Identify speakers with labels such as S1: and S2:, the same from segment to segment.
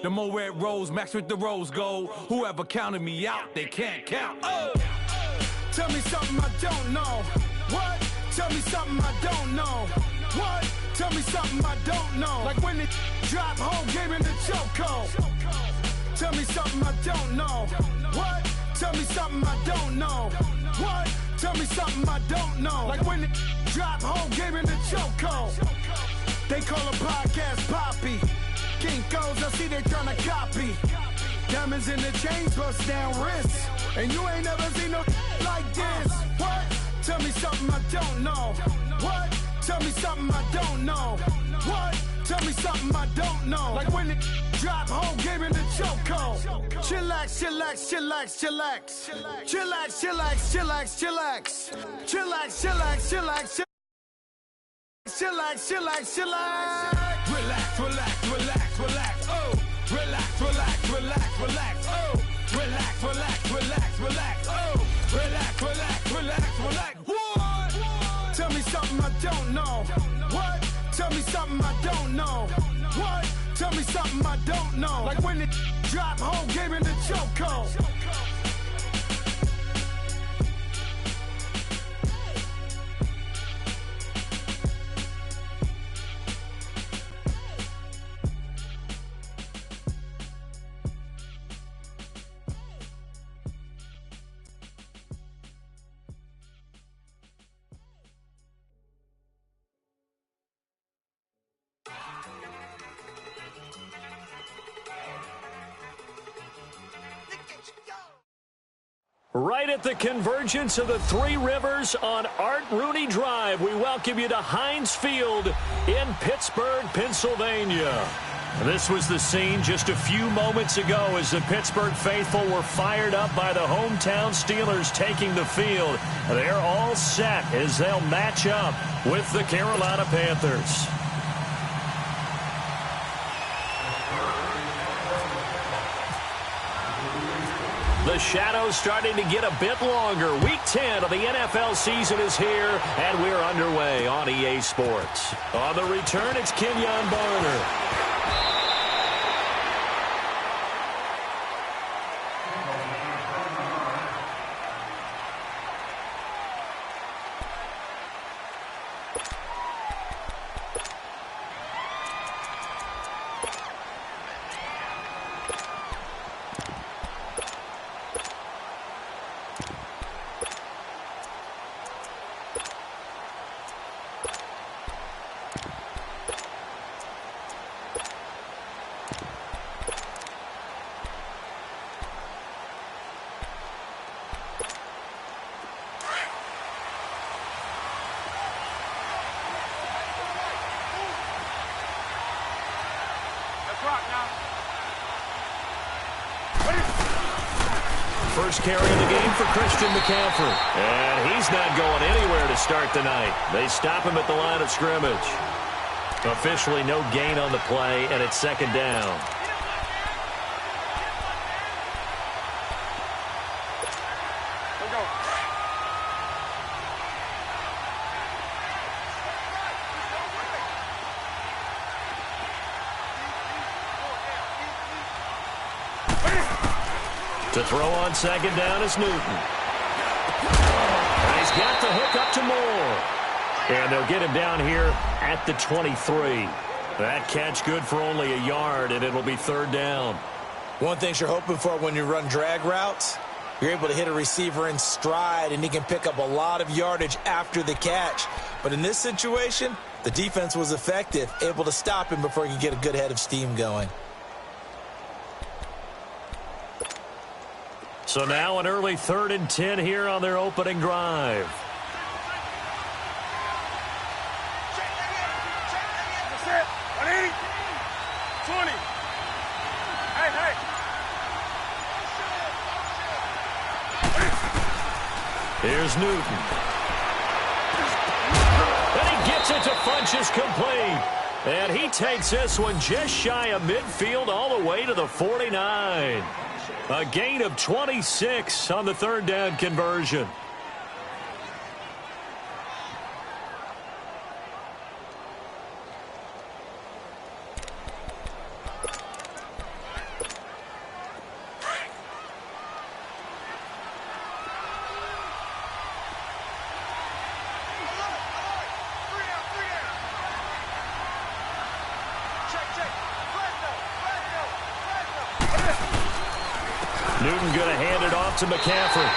S1: The more red rose, max with the rose gold. Whoever counted me out, they can't count. Oh!
S2: Tell me something I don't know. What? Tell me something I don't know. What? Tell me something I don't know. Like when it drop, whole game in the chokehold. Tell me something I don't know. What? Tell me something I don't know. What? Tell me something I don't know. Like when it drop, whole game in the chokehold. They call a podcast Poppy. Kinkos, I see they tryna copy. Diamonds in the chains, bust down wrists. And you ain't never seen no like this. What? Tell me something I don't know. What? Tell me something I don't know. What? Tell me something I don't know. Like when it drop, whole game in the chokehold. Chillax, chillax, chillax, chillax. Chillax, chillax, chillax, chillax. Chillax, chillax, chillax, chillax. Chillax, chillax, chillax.
S1: Relax, relax, relax, relax. Oh! Relax, relax, relax, relax. Oh! Relax, relax, relax, relax. Oh! Relax, relax, relax, relax. What?
S2: Tell me something I don't know. What? Tell me something I don't know. What? Tell me something I don't know. Like when it drop, whole game in the chokehold.
S3: Right at the convergence of the Three Rivers on Art Rooney Drive, we welcome you to Heinz Field in Pittsburgh, Pennsylvania. This was the scene just a few moments ago as the Pittsburgh faithful were fired up by the hometown Steelers taking the field. They're all set as they'll match up with the Carolina Panthers. The shadow's starting to get a bit longer. Week 10 of the NFL season is here, and we're underway on EA Sports. On the return, it's Kenyon Barner. First carry of the game for Christian McCaffrey. And he's not going anywhere to start the night. They stop him at the line of scrimmage. Officially no gain on the play, and it's second down. To throw on second down is Newton. And he's got the hook up to Moore. And they'll get him down here at the 23. That catch good for only a yard, and it'll be third down.
S4: One thing you're hoping for when you run drag routes, you're able to hit a receiver in stride, and he can pick up a lot of yardage after the catch. But in this situation, the defense was effective, able to stop him before he could get a good head of steam going.
S3: So now an early 3rd and 10 here on their opening drive. Here's Newton. And he gets it to Funchess complete. And he takes this one just shy of midfield all the way to the 49. A gain of 26 on the third down conversion. Newton going to hand it off to McCaffrey.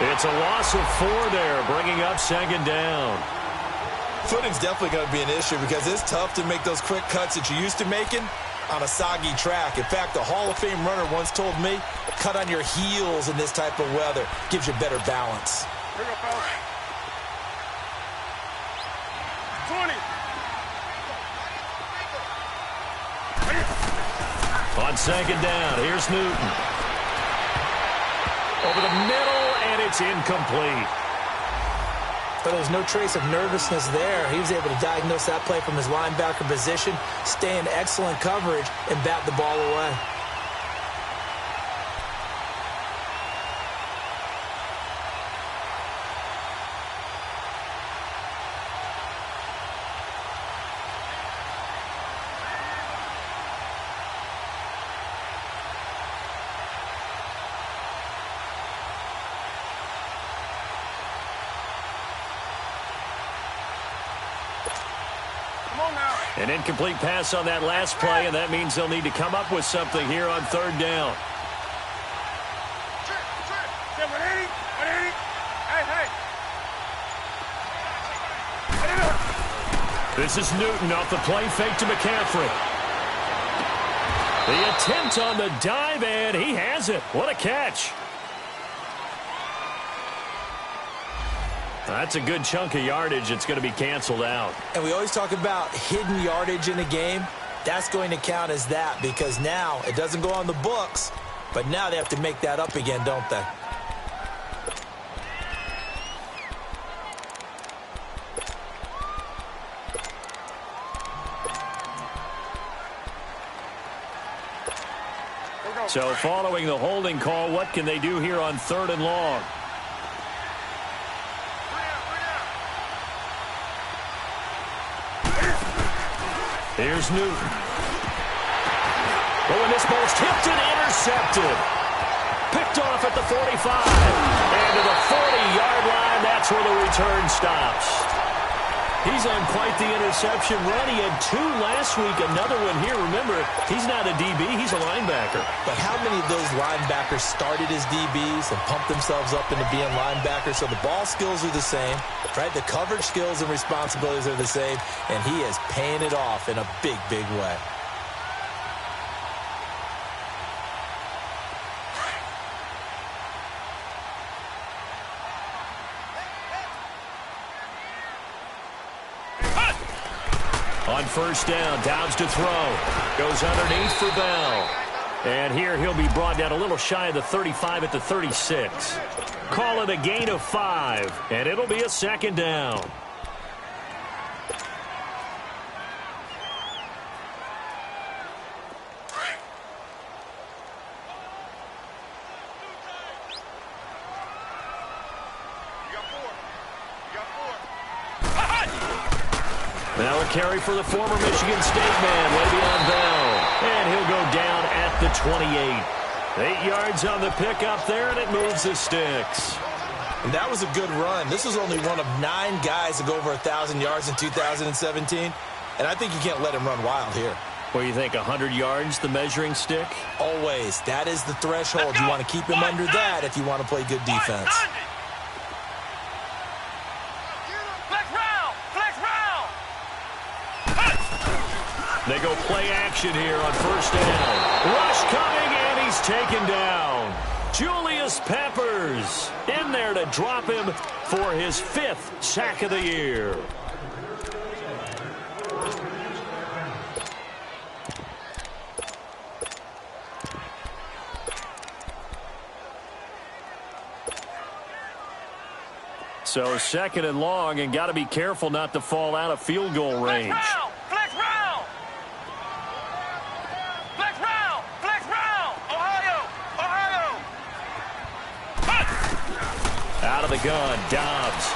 S3: It's a loss of 4 there, bringing up second down.
S4: Footing's definitely going to be an issue because it's tough to make those quick cuts that you're used to making on a soggy track. In fact, a Hall of Fame runner once told me, cut on your heels in this type of weather. Gives you better balance.
S2: Here we go, fellas. 20.
S3: On second down, here's Newton. Over the middle, and it's incomplete.
S4: But there's no trace of nervousness there. He was able to diagnose that play from his linebacker position, stay in excellent coverage, and bat the ball away.
S3: An incomplete pass on that last play, and that means they'll need to come up with something here on third down. This is Newton off the play fake to McCaffrey. The attempt on the dive, and he has it. What a catch. That's a good chunk of yardage. It's going to be canceled out.
S4: And we always talk about hidden yardage in a game. That's going to count as that because now it doesn't go on the books, but now they have to make that up again, don't they?
S3: So following the holding call, what can they do here on third and long? Here's Newton. Oh, and this ball's tipped and intercepted. Picked off at the 45. And to the 40-yard line, that's where the return stops. He's on quite the interception run. He had 2 last week, another one here. Remember, he's not a DB, he's a linebacker.
S4: But how many of those linebackers started as DBs and pumped themselves up into being linebackers? So the ball skills are the same, right? The coverage skills and responsibilities are the same, and he is paying it off in a big, big way.
S3: On first down, Downs to throw. Goes underneath for Bell. And here he'll be brought down a little shy of the 35 at the 36. Call it a gain of 5, and it'll be a second down. Now a carry for the former Michigan State man, Le'Veon Bell. And he'll go down at the 28. 8 yards on the pickup there, and it moves the sticks.
S4: And that was a good run. This was only one of 9 guys to go over 1,000 yards in 2017. And I think you can't let him run wild here.
S3: What do you think, 100 yards, the measuring stick?
S4: Always. That is the threshold. You want to keep him under that if you want to play good defense.
S3: They go play action here on first down. Rush coming, and he's taken down. Julius Peppers in there to drop him for his 5th sack of the year. So second and long, and got to be careful not to fall out of field goal range. Out of the gun, Dobbs.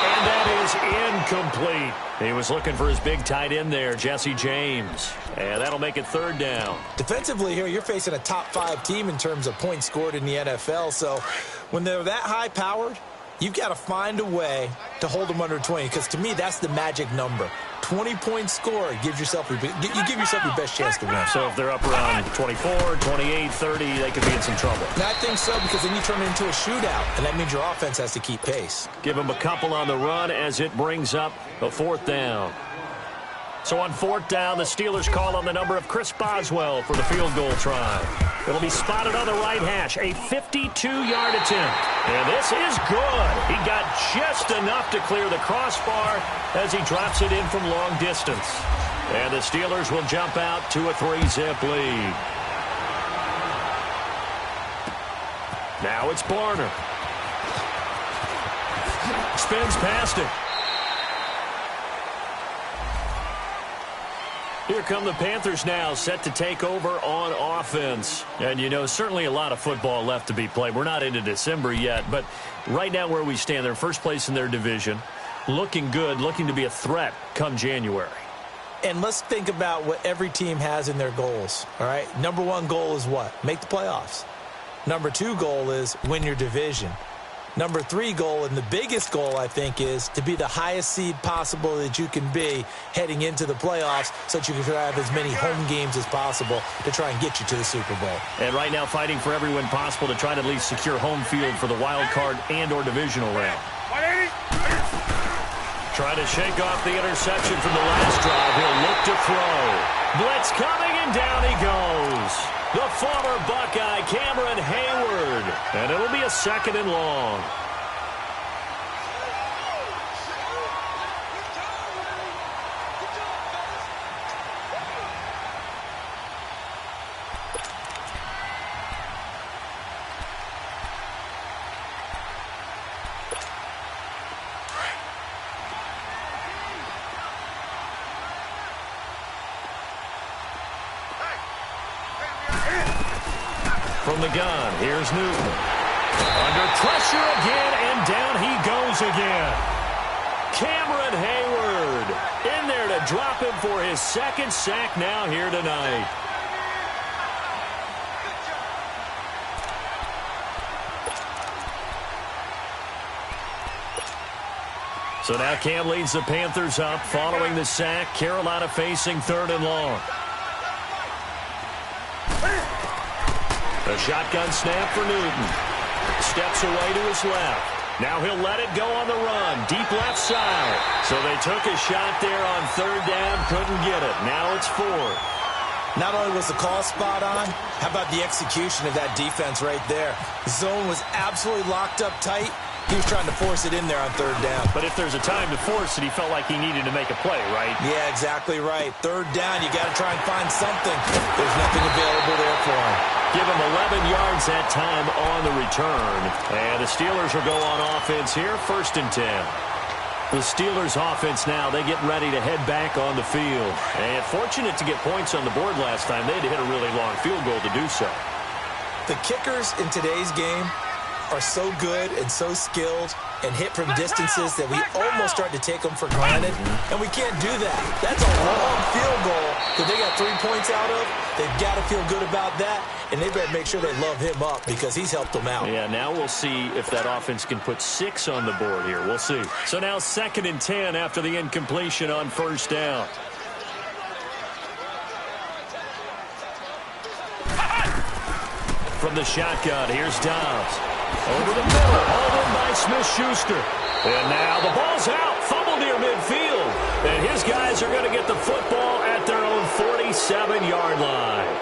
S3: And that is incomplete. He was looking for his big tight end there, Jesse James. And that'll make it third down.
S4: Defensively here, you're facing a top 5 team in terms of points scored in the NFL. So when they're that high-powered, you've got to find a way to hold them under 20. Because to me, that's the magic number. 20-point score, you give yourself your best chance to win.
S3: So if they're up around 24, 28, 30, they could be in some trouble.
S4: And I think so, because then you turn it into a shootout, and that means your offense has to keep pace.
S3: Give them a couple on the run as it brings up a fourth down. So on fourth down, the Steelers call on the number of Chris Boswell for the field goal try. It'll be spotted on the right hash, a 52-yard attempt. And this is good. He got just enough to clear the crossbar as he drops it in from long distance. And the Steelers will jump out to a 3-zip lead. Now it's Barner. Spins past it. Here come the Panthers now, set to take over on offense. And, you know, certainly a lot of football left to be played. We're not into December yet, but right now where we stand, they're first place in their division. Looking good, looking to be a threat come January.
S4: And let's think about what every team has in their goals, all right? Number one goal is what? Make the playoffs. Number two goal is win your division. Number three goal, and the biggest goal, I think, is to be the highest seed possible that you can be heading into the playoffs so that you can have as many home games as possible to try and get you to the Super Bowl.
S3: And right now fighting for every win possible to try to at least secure home field for the wild card and or divisional round. Try to shake off the interception from the last drive. He'll look to throw. Blitz coming, and down he goes. The former Buckeye, Cameron Hayward. And it'll be a 2nd and long. From the gun, here's Newton. Under pressure again, and down he goes again. Cameron Hayward in there to drop him for his 2nd sack now here tonight. So now Cam leads the Panthers up following the sack. Carolina facing 3rd and long. A shotgun snap for Newton. Steps away to his left. Now he'll let it go on the run. Deep left side. So they took a shot there on 3rd down. Couldn't get it. Now it's 4th.
S4: Not only was the call spot on, how about the execution of that defense right there? The zone was absolutely locked up tight. He was trying to force it in there on 3rd down.
S3: But if there's a time to force it, he felt like he needed to make a play, right?
S4: Yeah, exactly right. 3rd down, you got to try and find something. There's nothing available there for him.
S3: Give him 11 yards that time on the return. And the Steelers will go on offense here, 1st and 10. The Steelers offense now, they get ready to head back on the field. And fortunate to get points on the board last time. They had to hit a really long field goal to do so.
S4: The kickers in today's game are so good and so skilled and hit from distances that we almost start to take them for granted, and we can't do that. That's a long field goal that they got 3 points out of. They've got to feel good about that, and they better make sure they love him up because he's helped them out.
S3: Yeah, now we'll see if that offense can put 6 on the board here. We'll see. So now 2nd and 10 after the incompletion on 1st down. From the shotgun, here's Dobbs. Over the middle, hauled in by Smith-Schuster. And now the ball's out, fumble near midfield. And his guys are going to get the football at their own 47-yard line.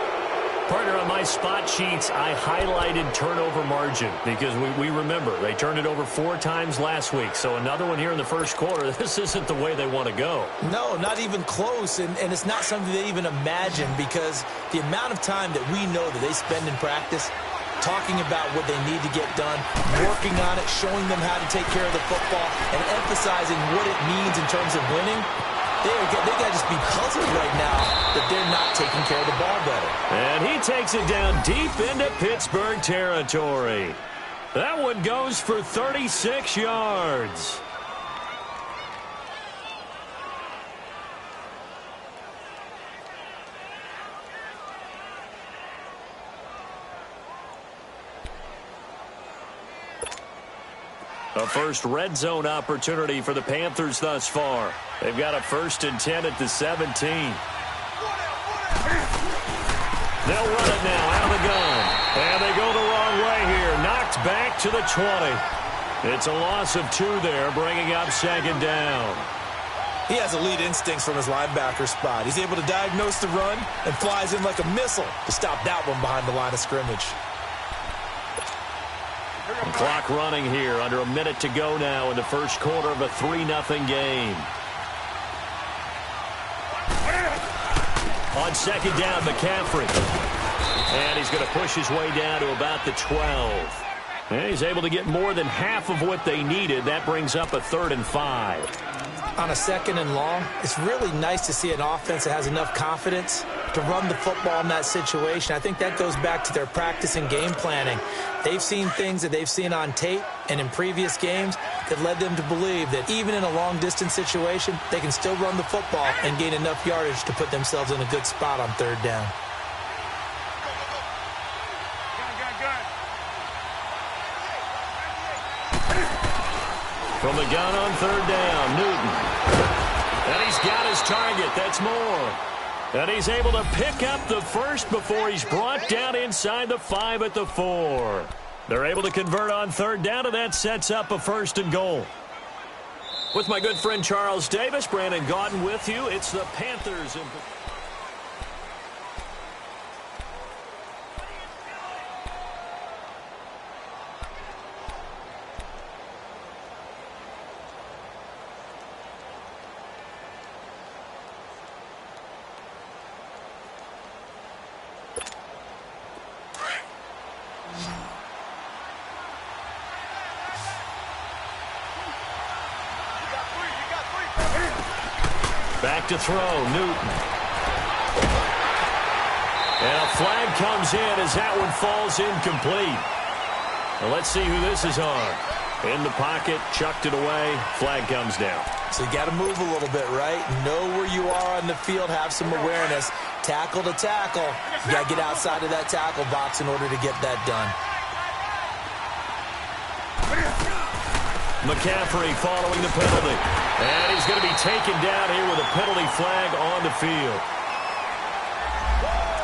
S3: Partner, on my spot sheets, I highlighted turnover margin because we remember they turned it over 4 times last week. So another one here in the first quarter. This isn't the way they want to go.
S4: No, not even close, and it's not something they even imagine because the amount of time that we know that they spend in practice talking about what they need to get done, working on it, showing them how to take care of the football, and emphasizing what it means in terms of winning. They got to just be puzzled right now that they're not taking care of the ball better.
S3: And he takes it down deep into Pittsburgh territory. That one goes for 36 yards. A first red zone opportunity for the Panthers thus far. They've got a 1st and 10 at the 17. They'll run it now out of the gun. And they go the wrong way here. Knocked back to the 20. It's a loss of 2 there, bringing up 2nd down.
S4: He has elite instincts from his linebacker spot. He's able to diagnose the run and flies in like a missile to stop that one behind the line of scrimmage.
S3: The clock running here, under a minute to go now in the first quarter of a 3-0 game. On 2nd down, McCaffrey. And he's going to push his way down to about the 12. And he's able to get more than half of what they needed. That brings up a 3rd and 5.
S4: On a 2nd and long, it's really nice to see an offense that has enough confidence to run the football in that situation. I think that goes back to their practice and game planning. They've seen things that they've seen on tape and in previous games that led them to believe that even in a long-distance situation, they can still run the football and gain enough yardage to put themselves in a good spot on 3rd down.
S3: From the gun on 3rd down, Newton. And he's got his target. That's Moore. And he's able to pick up the first before he's brought down inside the 5 at the 4. They're able to convert on 3rd down, and that sets up a 1st and goal. With my good friend Charles Davis, Brandon Gaudin with you. It's the Panthers. Back to throw, Newton. And a flag comes in as that one falls incomplete. Well, let's see who this is on. In the pocket, chucked it away, flag comes down.
S4: So you got to move a little bit, right? Know where you are on the field, have some awareness. Tackle to tackle. You got to get outside of that tackle box in order to get that done.
S3: McCaffrey following the penalty. And he's going to be taken down here with a penalty flag on the field.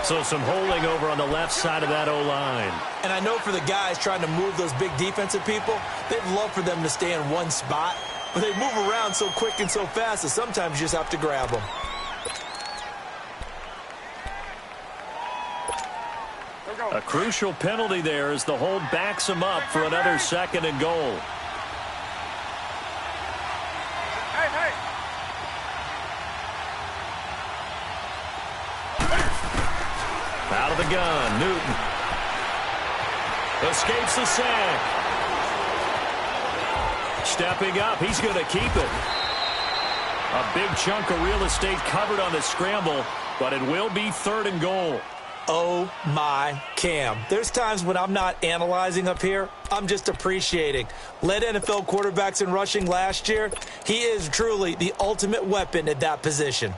S3: So some holding over on the left side of that O-line.
S4: And I know for the guys trying to move those big defensive people, they'd love for them to stay in one spot. But they move around so quick and so fast that sometimes you just have to grab them.
S3: A crucial penalty there as the hold backs him up for another 2nd and goal. Out of the gun, Newton. Escapes the sack. Stepping up, he's going to keep it. A big chunk of real estate covered on the scramble, but it will be 3rd and goal.
S4: Oh, my Cam. There's times when I'm not analyzing up here. I'm just appreciating. Led NFL quarterbacks in rushing last year. He is truly the ultimate weapon at that position.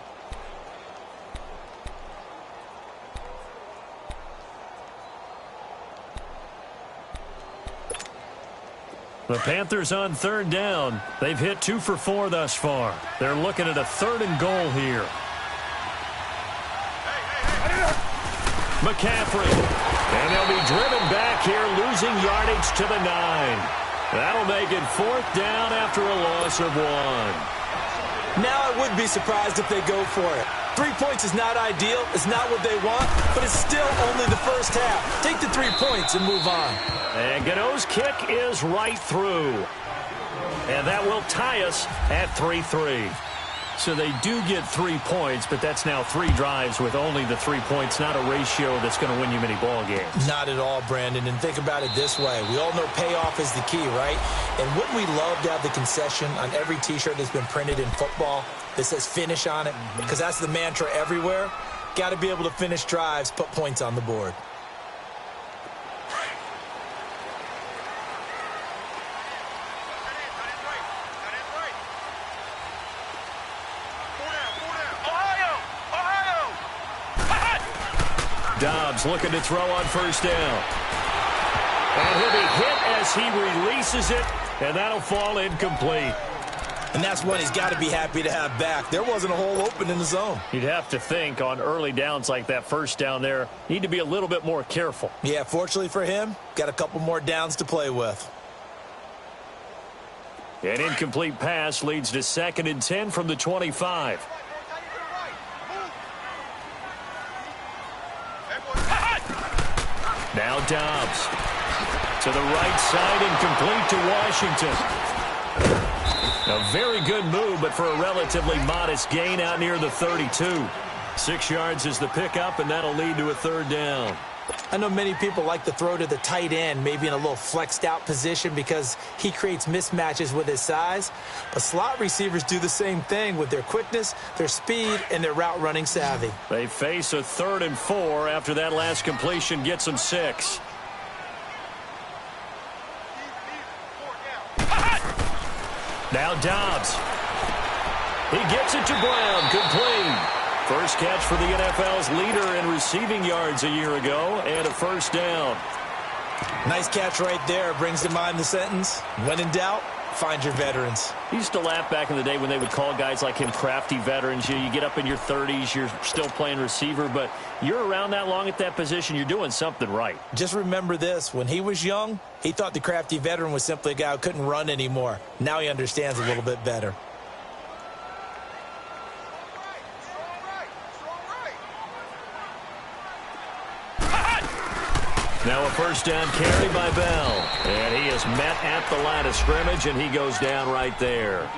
S3: The Panthers on 3rd down. They've hit 2 for 4 thus far. They're looking at a 3rd and goal here. McCaffrey. And they'll be driven back here, losing yardage to the 9. That'll make it 4th down after a loss of 1.
S4: Now I would be surprised if they go for it. 3 points is not ideal. It's not what they want, but it's still only the first half. Take the 3 points and move on.
S3: And Gano's kick is right through. And that will tie us at 3-3. So they do get 3 points, but that's now 3 drives with only the 3 points, not a ratio that's going to win you many ball games.
S4: Not at all, Brandon. And think about it this way. We all know payoff is the key, right? And wouldn't we love to have the concession on every T-shirt that's been printed in football that says finish on it? Because that's the mantra everywhere. Got to be able to finish drives, put points on the board.
S3: Dobbs looking to throw on 1st down. And he'll be hit as he releases it And that'll fall incomplete.
S4: And that's one he's got to be happy to have back. There wasn't a hole open in the zone.
S3: You'd have to think on early downs like that first down there, need to be a little bit more careful.
S4: Yeah, fortunately for him, got a couple more downs to play with.
S3: An incomplete pass leads to 2nd and 10 from the 25. Now Dobbs. To the right side and complete to Washington. A very good move, but for a relatively modest gain out near the 32. 6 yards is the pickup, and that'll lead to a 3rd down.
S4: I know many people like to throw to the tight end, maybe in a little flexed out position because he creates mismatches with his size. But slot receivers do the same thing with their quickness, their speed, and their route running savvy.
S3: They face a 3rd and 4 after that last completion gets them 6. Now Dobbs. He gets it to Brown, complete. First catch for the NFL's leader in receiving yards a year ago, and a 1st down.
S4: Nice catch right there. Brings to mind the sentence, when in doubt, find your veterans.
S3: He used to laugh back in the day when they would call guys like him crafty veterans. You get up in your 30s, you're still playing receiver, but you're around that long at that position, you're doing something right.
S4: Just remember this, when he was young, he thought the crafty veteran was simply a guy who couldn't run anymore. Now he understands a little bit better.
S3: Now a 1st down carry by Bell. And he is met at the line of scrimmage, and he goes down right there.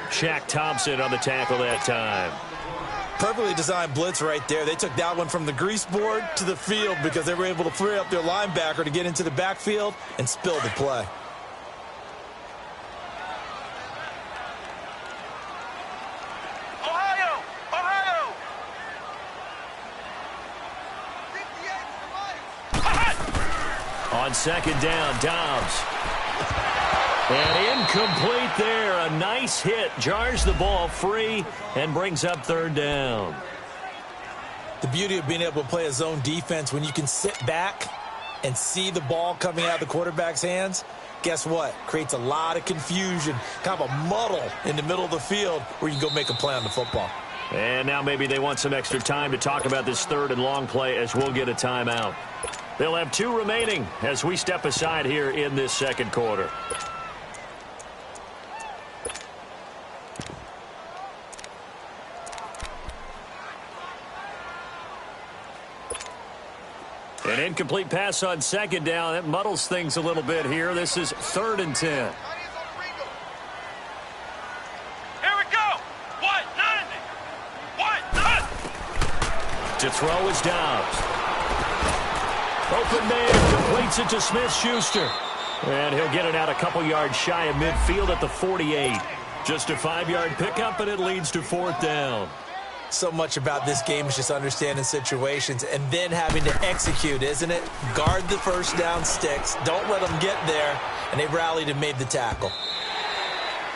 S3: Shaq Thompson on the tackle that time.
S4: Perfectly designed blitz right there. They took that one from the grease board to the field because they were able to free up their linebacker to get into the backfield and spill the play.
S3: On 2nd down, Dobbs. And incomplete there. A nice hit. Jars the ball free and brings up 3rd down.
S4: The beauty of being able to play a zone defense when you can sit back and see the ball coming out of the quarterback's hands, guess what? Creates a lot of confusion, kind of a muddle in the middle of the field where you can go make a play on the football.
S3: And now maybe they want some extra time to talk about this 3rd and long play as we'll get a timeout. They'll have 2 remaining as we step aside here in this 2nd quarter. An incomplete pass on 2nd down. That muddles things a little bit here. This is 3rd and 10.
S1: Here we go. 190. 190.
S3: To throw is Dobbs. Open man completes it to Smith-Schuster. And he'll get it out a couple yards shy of midfield at the 48. Just a 5-yard pickup, and it leads to 4th down.
S4: So much about this game is just understanding situations and then having to execute, isn't it? Guard the 1st down sticks. Don't let them get there. And they rallied and made the tackle.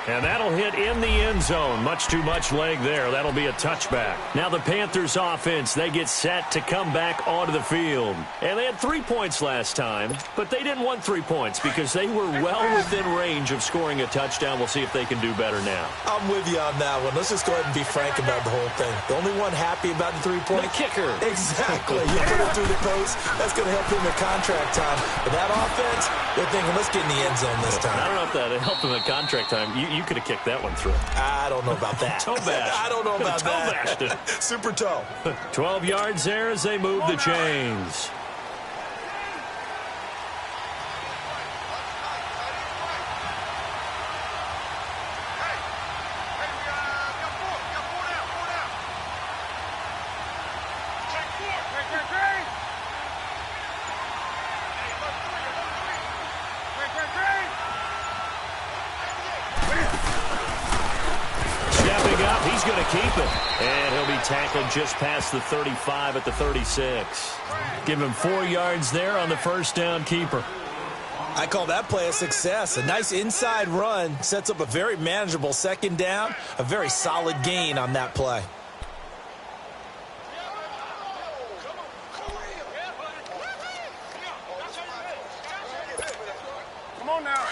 S3: And that'll hit in the end zone. Much too much leg there. That'll be a touchback. Now the Panthers offense, they get set to come back onto the field. And they had 3 points last time, but they didn't want 3 points because they were well within range of scoring a touchdown. We'll see if they can do better now.
S4: I'm with you on that one. Let's just go ahead and be frank about the whole thing. The only one happy about the 3-point?
S3: The kicker.
S4: Exactly. You put it through the post. That's going to help him at contract time. But that offense, they're thinking, let's get in the end zone this time.
S3: I don't know if that helped him at contract time. You could have kicked that one through.
S4: I don't know about that.
S3: Toe bash.
S4: I don't know about that.
S3: Toe bashed.
S4: Super toe.
S3: 12 yards there as they move the chains. He's going to keep it. And he'll be tackled just past the 35 at the 36. Give him 4 yards there on the 1st down keeper.
S4: I call that play a success. A nice inside run sets up a very manageable 2nd down. A very solid gain on that play.
S2: Come on now.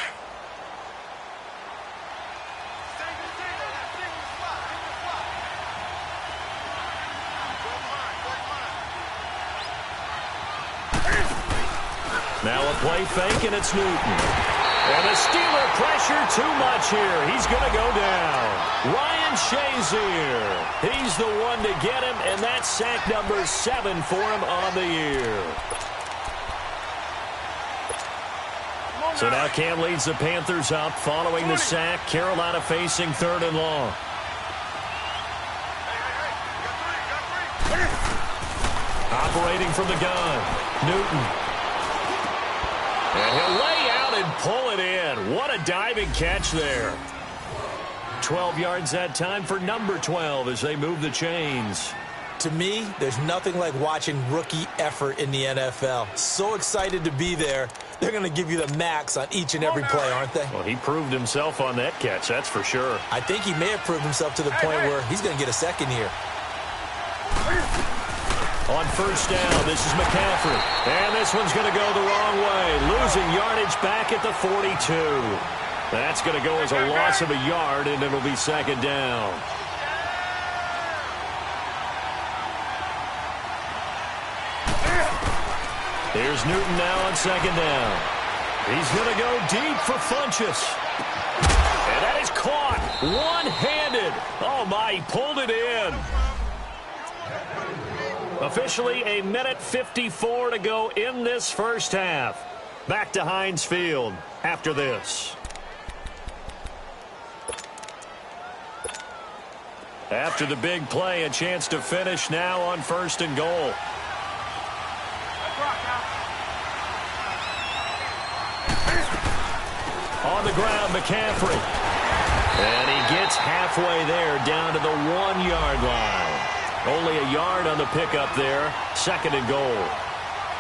S3: Now a play fake, and it's Newton. And the Steeler pressure too much here. He's going to go down. Ryan Shazier. He's the one to get him, and that's sack number 7 for him on the year. So now Cam leads the Panthers up following the sack. Carolina facing 3rd and long. Operating from the gun, Newton. And he'll lay out and pull it in. What a diving catch there. 12 yards that time for number 12 as they move the chains.
S4: To me, there's nothing like watching rookie effort in the NFL. So excited to be there. They're going to give you the max on each and every play, aren't they?
S3: Well, he proved himself on that catch, that's for sure.
S4: I think he may have proved himself to the point where he's going to get a second here.
S3: On first down, this is McCaffrey. And this one's going to go the wrong way. Losing yardage back at the 42. That's going to go as a loss of a yard, and it'll be 2nd down. Here's Newton now on 2nd down. He's going to go deep for Funchess. And that is caught one-handed. Oh, my, he pulled it in. Officially a minute 54 to go in this first half. Back to Heinz Field after this. After the big play, a chance to finish now on 1st and goal. On the ground, McCaffrey. And he gets halfway there down to the 1-yard line. Only a yard on the pickup there. 2nd and goal.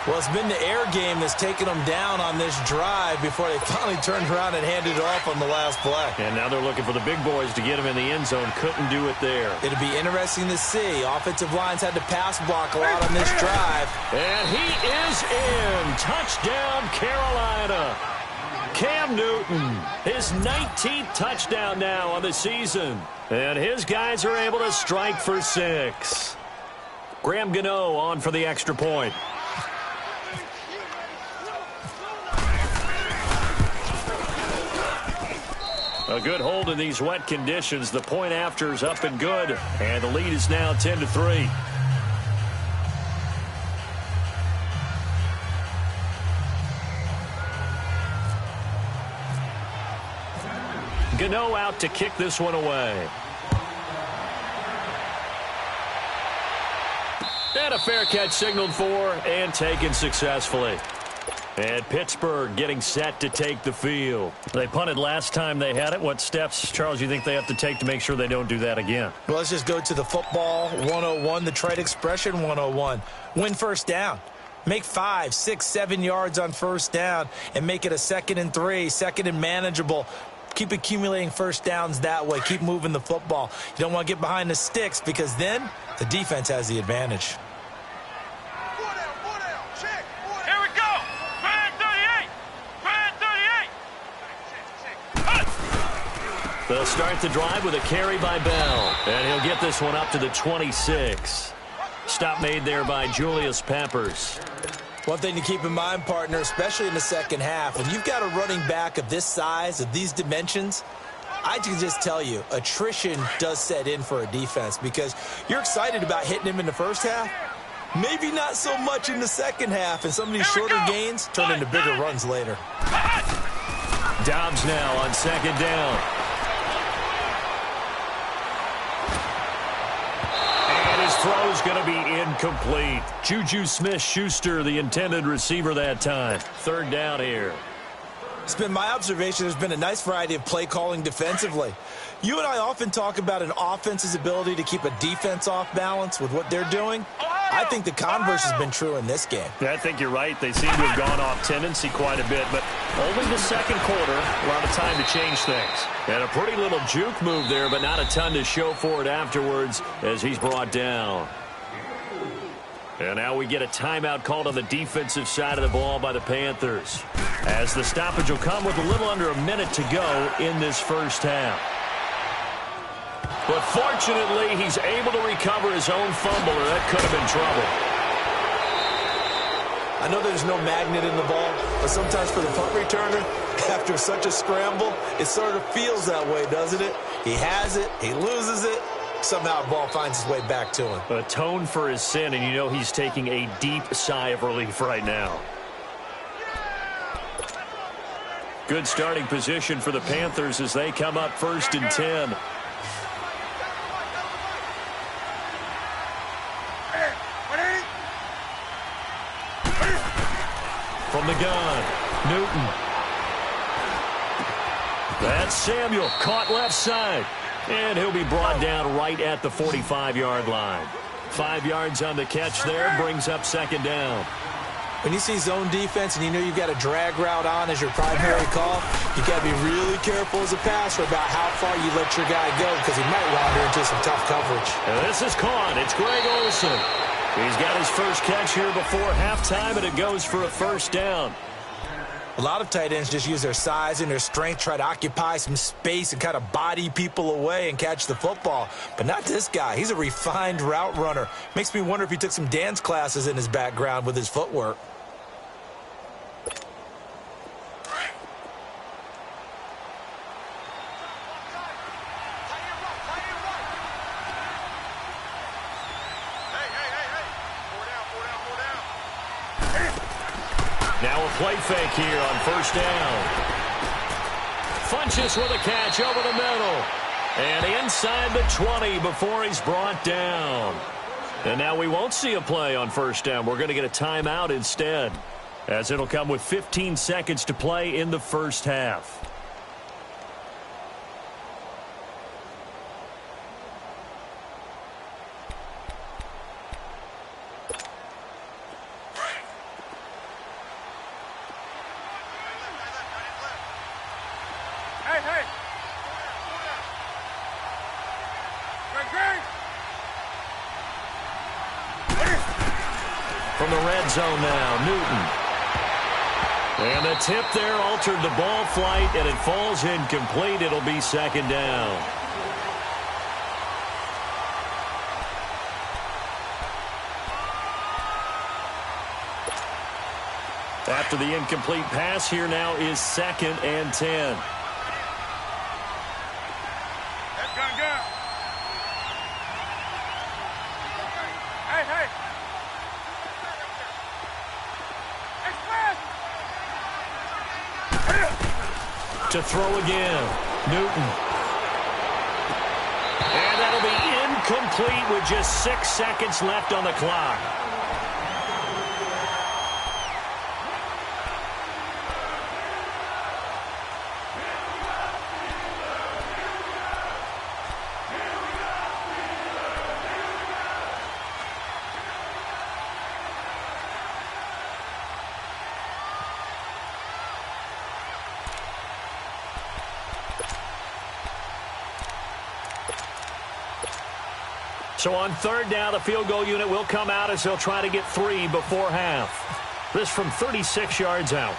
S4: Well, it's been the air game that's taken them down on this drive before they finally turned around and handed it off on the last play.
S3: And now they're looking for the big boys to get him in the end zone. Couldn't do it there.
S4: It'll be interesting to see. Offensive lines had to pass block a lot on this drive.
S3: And he is in. Touchdown, Carolina. Cam Newton, his 19th touchdown now on the season. And his guys are able to strike for 6. Graham Gano on for the extra point. A good hold in these wet conditions. The point after is up and good. And the lead is now 10-3. Gano out to kick this one away. And a fair catch signaled for and taken successfully. And Pittsburgh getting set to take the field. They punted last time they had it. What steps, Charles, you think they have to take to make sure they don't do that again?
S4: Well, let's just go to the football 101, the trade expression 101. Win first down. Make 5, 6, 7 yards on first down and make it a 2nd and 3, 2nd and manageable. Keep accumulating first downs that way. Keep moving the football. You don't want to get behind the sticks because then the defense has the advantage.
S1: Here we go. Brand 38. Brand 38.
S3: They'll start the drive with a carry by Bell. And he'll get this one up to the 26. Stop made there by Julius Peppers.
S4: One thing to keep in mind, partner, especially in the second half, when you've got a running back of this size, of these dimensions, I can just tell you, attrition does set in for a defense because you're excited about hitting him in the first half. Maybe not so much in the second half, and some of these shorter gains turn into bigger runs later.
S3: Dobbs now on 2nd down. Throw's going to be incomplete. Juju Smith-Schuster, the intended receiver that time. 3rd down here.
S4: It's been my observation there's been a nice variety of play calling defensively. You and I often talk about an offense's ability to keep a defense off balance with what they're doing. I think the converse has been true in this game.
S3: Yeah, I think you're right. They seem to have gone off tendency quite a bit, but only the second quarter, a lot of time to change things. And a pretty little juke move there, but not a ton to show for it afterwards as he's brought down. And now we get a timeout called on the defensive side of the ball by the Panthers, as the stoppage will come with a little under a minute to go in this first half. But fortunately, he's able to recover his own fumble, or that could have been trouble.
S4: I know there's no magnet in the ball, but sometimes for the punt returner, after such a scramble, it sort of feels that way, doesn't it? He has it, he loses it, somehow the ball finds its way back to him.
S3: Atone for his sin, and you know he's taking a deep sigh of relief right now. Good starting position for the Panthers as they come up 1st and 10. From the gun, Newton. That's Samuel, caught left side. And he'll be brought down right at the 45-yard line. 5 yards on the catch there, brings up 2nd down.
S4: When you see zone defense and you know you've got a drag route on as your primary call, you got to be really careful as a passer about how far you let your guy go because he might wander into some tough coverage.
S3: And this is caught. It's Greg Olsen. He's got his first catch here before halftime, and it goes for a 1st down.
S4: A lot of tight ends just use their size and their strength, try to occupy some space and kind of body people away and catch the football. But not this guy. He's a refined route runner. Makes me wonder if he took some dance classes in his background with his footwork.
S3: Now a play fake here on 1st down. Funches with a catch over the middle. And inside the 20 before he's brought down. And now we won't see a play on 1st down. We're going to get a timeout instead, as it'll come with 15 seconds to play in the 1st half. From the red zone now, Newton. And the tip there altered the ball flight, and it falls incomplete. It'll be 2nd down. After the incomplete pass, here now is 2nd and 10. To throw again, Newton. And that'll be incomplete with just 6 seconds left on the clock. So on 3rd down, the field goal unit will come out as they'll try to get 3 before half. This from 36 yards out.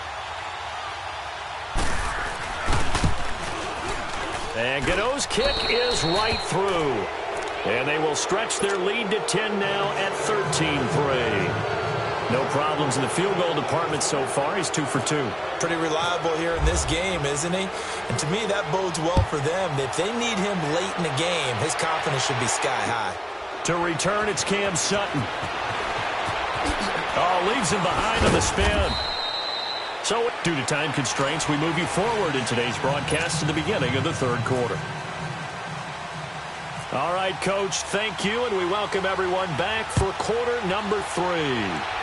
S3: And Godot's kick is right through. And they will stretch their lead to 10 now at 13-3. No problems in the field goal department so far. He's 2 for 2.
S4: Pretty reliable here in this game, isn't he? And to me, that bodes well for them. If they need him late in the game, his confidence should be sky high.
S3: To return, it's Cam Sutton. Oh, leaves him behind on the spin. So, due to time constraints, we move you forward in today's broadcast to the beginning of the 3rd quarter. All right, Coach, thank you, and we welcome everyone back for quarter number 3.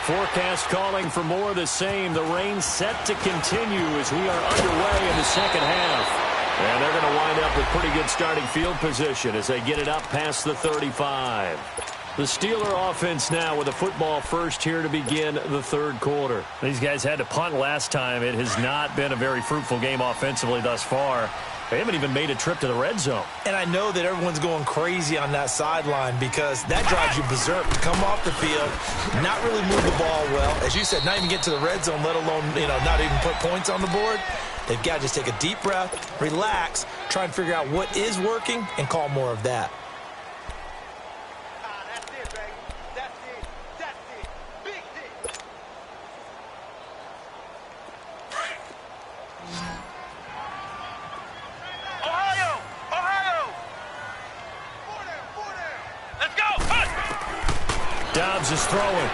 S3: Forecast calling for more of the same. The rain set to continue as we are underway in the 2nd half. And they're going to wind up with pretty good starting field position as they get it up past the 35. The Steeler offense now with a football first here to begin the 3rd quarter. These guys had to punt last time. It has not been a very fruitful game offensively thus far. They haven't even made a trip to the red zone.
S4: And I know that everyone's going crazy on that sideline because that drives you berserk to come off the field, not really move the ball well. As you said, not even get to the red zone, let alone, not even put points on the board. They've got to just take a deep breath, relax, try and figure out what is working, and call more of that.
S3: Mahomes is throwing.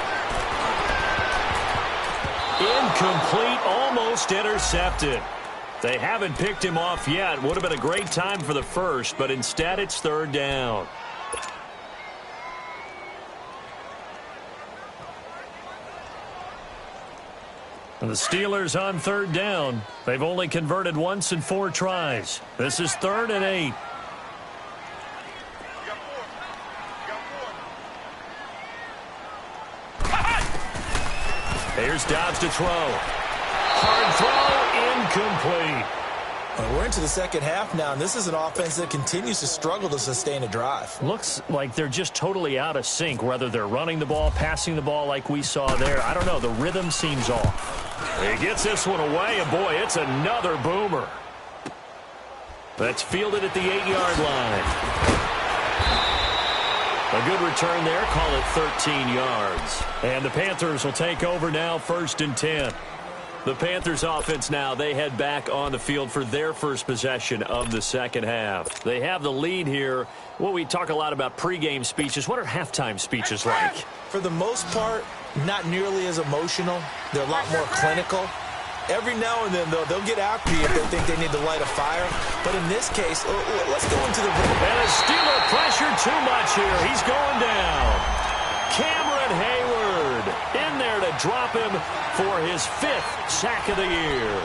S3: Incomplete, almost intercepted. They haven't picked him off yet. Would have been a great time for the first, but instead it's third down. And the Steelers on third down. They've only converted once in 4 tries. This is 3rd and 8. Here's Dobbs to throw. Hard throw, incomplete.
S4: We're into the second half now, and this is an offense that continues to struggle to sustain a drive.
S3: Looks like they're just totally out of sync, whether they're running the ball, passing the ball like we saw there. I don't know. The rhythm seems off. He gets this one away, and boy, it's another boomer. That's fielded at the 8-yard line. A good return there. Call it 13 yards. And the Panthers will take over now, 1st and 10. The Panthers offense now, they head back on the field for their first possession of the second half. They have the lead here. Well, we talk a lot about pregame speeches. What are halftime speeches like?
S4: For the most part, not nearly as emotional. They're a lot more clinical. Every now and then, though, they'll get after you if they think they need to light a fire. But in this case, let's go into the...
S3: And a Steeler pressure too much here. He's going down. Cameron Hayward in there to drop him for his 5th sack of the year.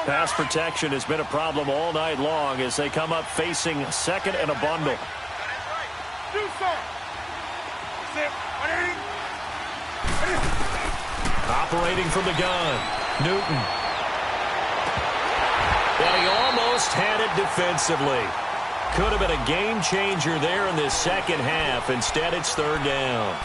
S3: Pass protection has been a problem all night long as they come up facing 2nd and a bundle. Operating from the gun, Newton. And he almost had it defensively. Could have been a game changer there in this second half. Instead, it's 3rd down.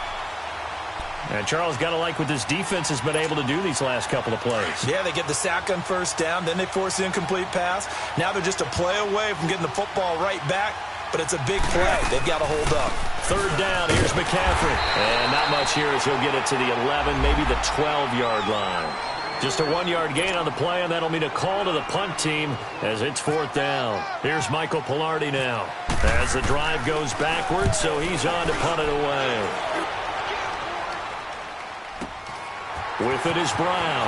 S3: And Charles, got to like what this defense has been able to do these last couple of plays.
S4: Yeah, they get the sack on 1st down, then they force the incomplete pass. Now they're just a play away from getting the football right back, but it's a big play. They've got to hold up.
S3: 3rd down, here's McCaffrey. And not much here as he'll get it to the 11, maybe the 12-yard line. Just a 1-yard gain on the play, and that'll mean a call to the punt team as it's 4th down. Here's Michael Pilardi now as the drive goes backwards, so he's on to punt it away. With it is Brown.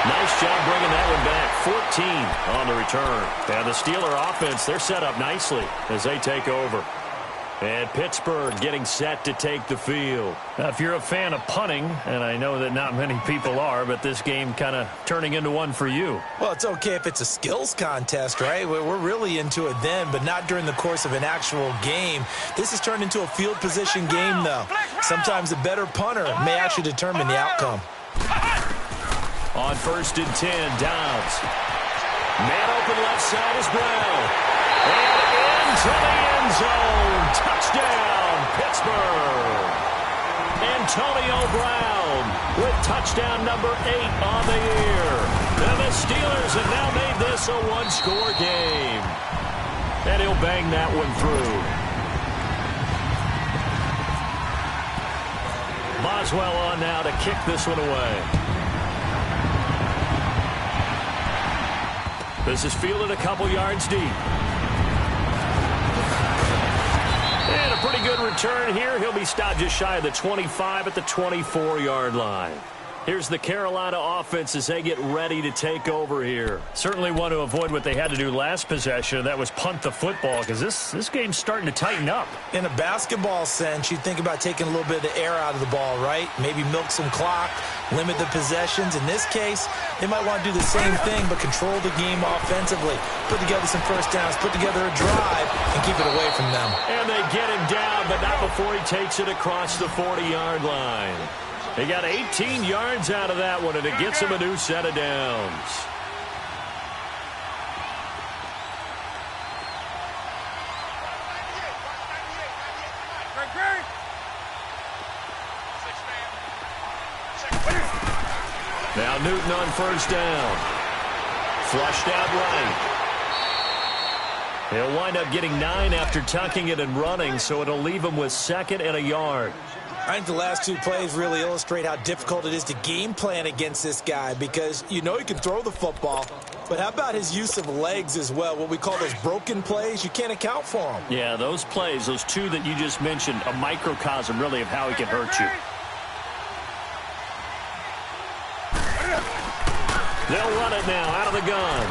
S3: Nice job bringing that one back. 14 on the return. And the Steeler offense, they're set up nicely as they take over. And Pittsburgh getting set to take the field. Now, if you're a fan of punting, and I know that not many people are, but this game kind of turning into one for you.
S4: Well, it's okay if it's a skills contest, right? We're really into it then, but not during the course of an actual game. This has turned into a field position game, though. Sometimes a better punter may actually determine the outcome.
S3: On 1st and 10, Dobbs. Man open left side is Brown. And into the end zone. Touchdown, Pittsburgh. Antonio Brown with touchdown number 8 on the year. And the Steelers have now made this a 1-score game. And he'll bang that one through. Boswell on now to kick this one away. This is fielded a couple yards deep. And a pretty good return here. He'll be stopped just shy of the 25 at the 24-yard line. Here's the Carolina offense as they get ready to take over here. Certainly want to avoid what they had to do last possession. That was punt the football because this game's starting to tighten up.
S4: In a basketball sense, you think about taking a little bit of the air out of the ball, right? Maybe milk some clock, limit the possessions. In this case, they might want to do the same thing but control the game offensively. Put together some 1st downs, put together a drive, and keep it away from them.
S3: And they get him down, but not before he takes it across the 40-yard line. They got 18 yards out of that one, and it gets him a new set of downs. Now Newton on 1st down. Flushed out right. He'll wind up getting 9 after tucking it and running, so it'll leave him with 2nd and a yard.
S4: I think the last two plays really illustrate how difficult it is to game plan against this guy because you know he can throw the football, but how about his use of legs as well? What we call those broken plays, you can't account for them.
S3: Yeah, those plays, those two that you just mentioned, a microcosm really of how he can hurt you. They'll run it now out of the gun.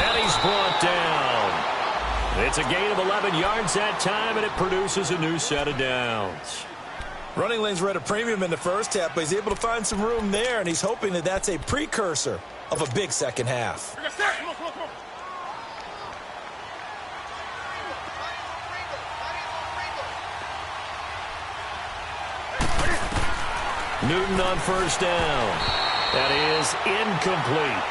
S3: And he's brought down. It's a gain of 11 yards that time, and it produces a new set of downs.
S4: Running lanes were at a premium in the first half, but he's able to find some room there, and he's hoping that that's a precursor of a big second half.
S3: Newton on first down. That is incomplete.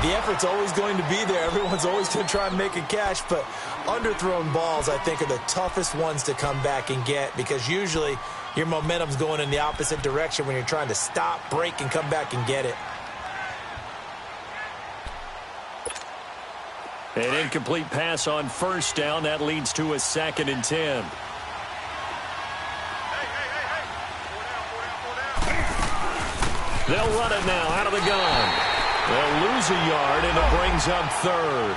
S4: The effort's always going to be there. Everyone's always going to try and make a catch, but underthrown balls, I think, are the toughest ones to come back and get because usually your momentum's going in the opposite direction when you're trying to stop, break, and come back and get it.
S3: An incomplete pass on first down. That leads to a 2nd and 10. They'll run it now out of the gun. They'll lose a yard, and it brings up 3rd.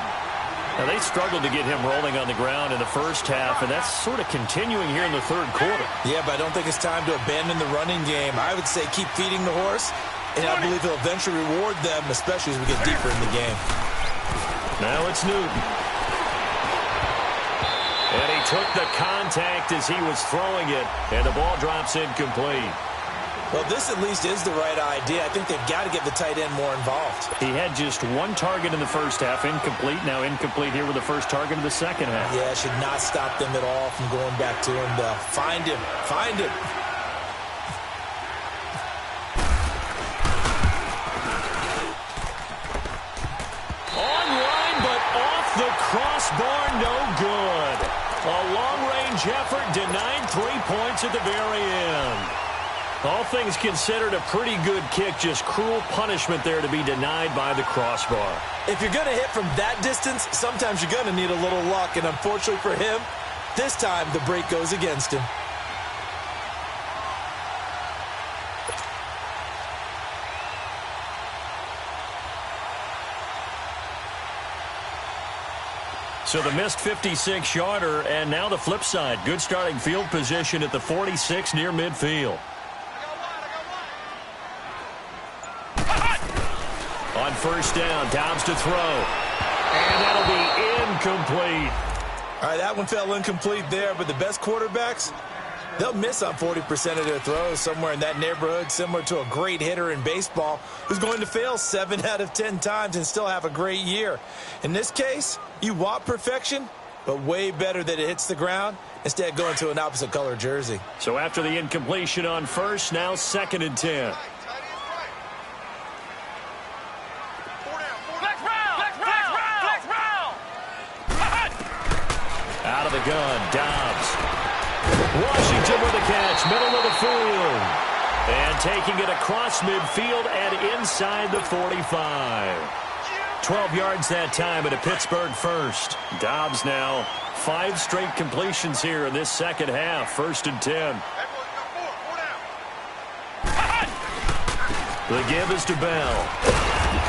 S3: Now, they struggled to get him rolling on the ground in the first half, and that's sort of continuing here in the 3rd quarter.
S4: Yeah, but I don't think it's time to abandon the running game. I would say keep feeding the horse, and I believe he'll eventually reward them, especially as we get deeper in the game.
S3: Now it's Newton. And he took the contact as he was throwing it, and the ball drops incomplete.
S4: Well, this at least is the right idea. I think they've got to get the tight end more involved.
S3: He had just one target in the first half, incomplete. Now incomplete here with the first target of the second half.
S4: Yeah, should not stop them at all from going back to him. Find him. Find him.
S3: Online, but off the crossbar, no good. A long-range effort denied 3 points at the very end. All things considered, a pretty good kick, just cruel punishment there to be denied by the crossbar.
S4: If you're going to hit from that distance, sometimes you're going to need a little luck, and unfortunately for him, this time the break goes against him.
S3: So the missed 56-yarder, and now the flip side. Good starting field position at the 46 near midfield. On first down, Dobbs to throw. And that'll be incomplete.
S4: All right, that one fell incomplete there, but the best quarterbacks, they'll miss on 40% of their throws, somewhere in that neighborhood, similar to a great hitter in baseball who's going to fail 7 out of 10 times and still have a great year. In this case, you want perfection, but way better that it hits the ground instead of going to an opposite color jersey.
S3: So after the incompletion on first, now 2nd and 10. Out of the gun, Dobbs. Washington with the catch, middle of the field. And taking it across midfield and inside the 45. 12 yards that time at a Pittsburgh first. Dobbs now 5 straight completions here in this second half. 1st and 10. The give is to Bell.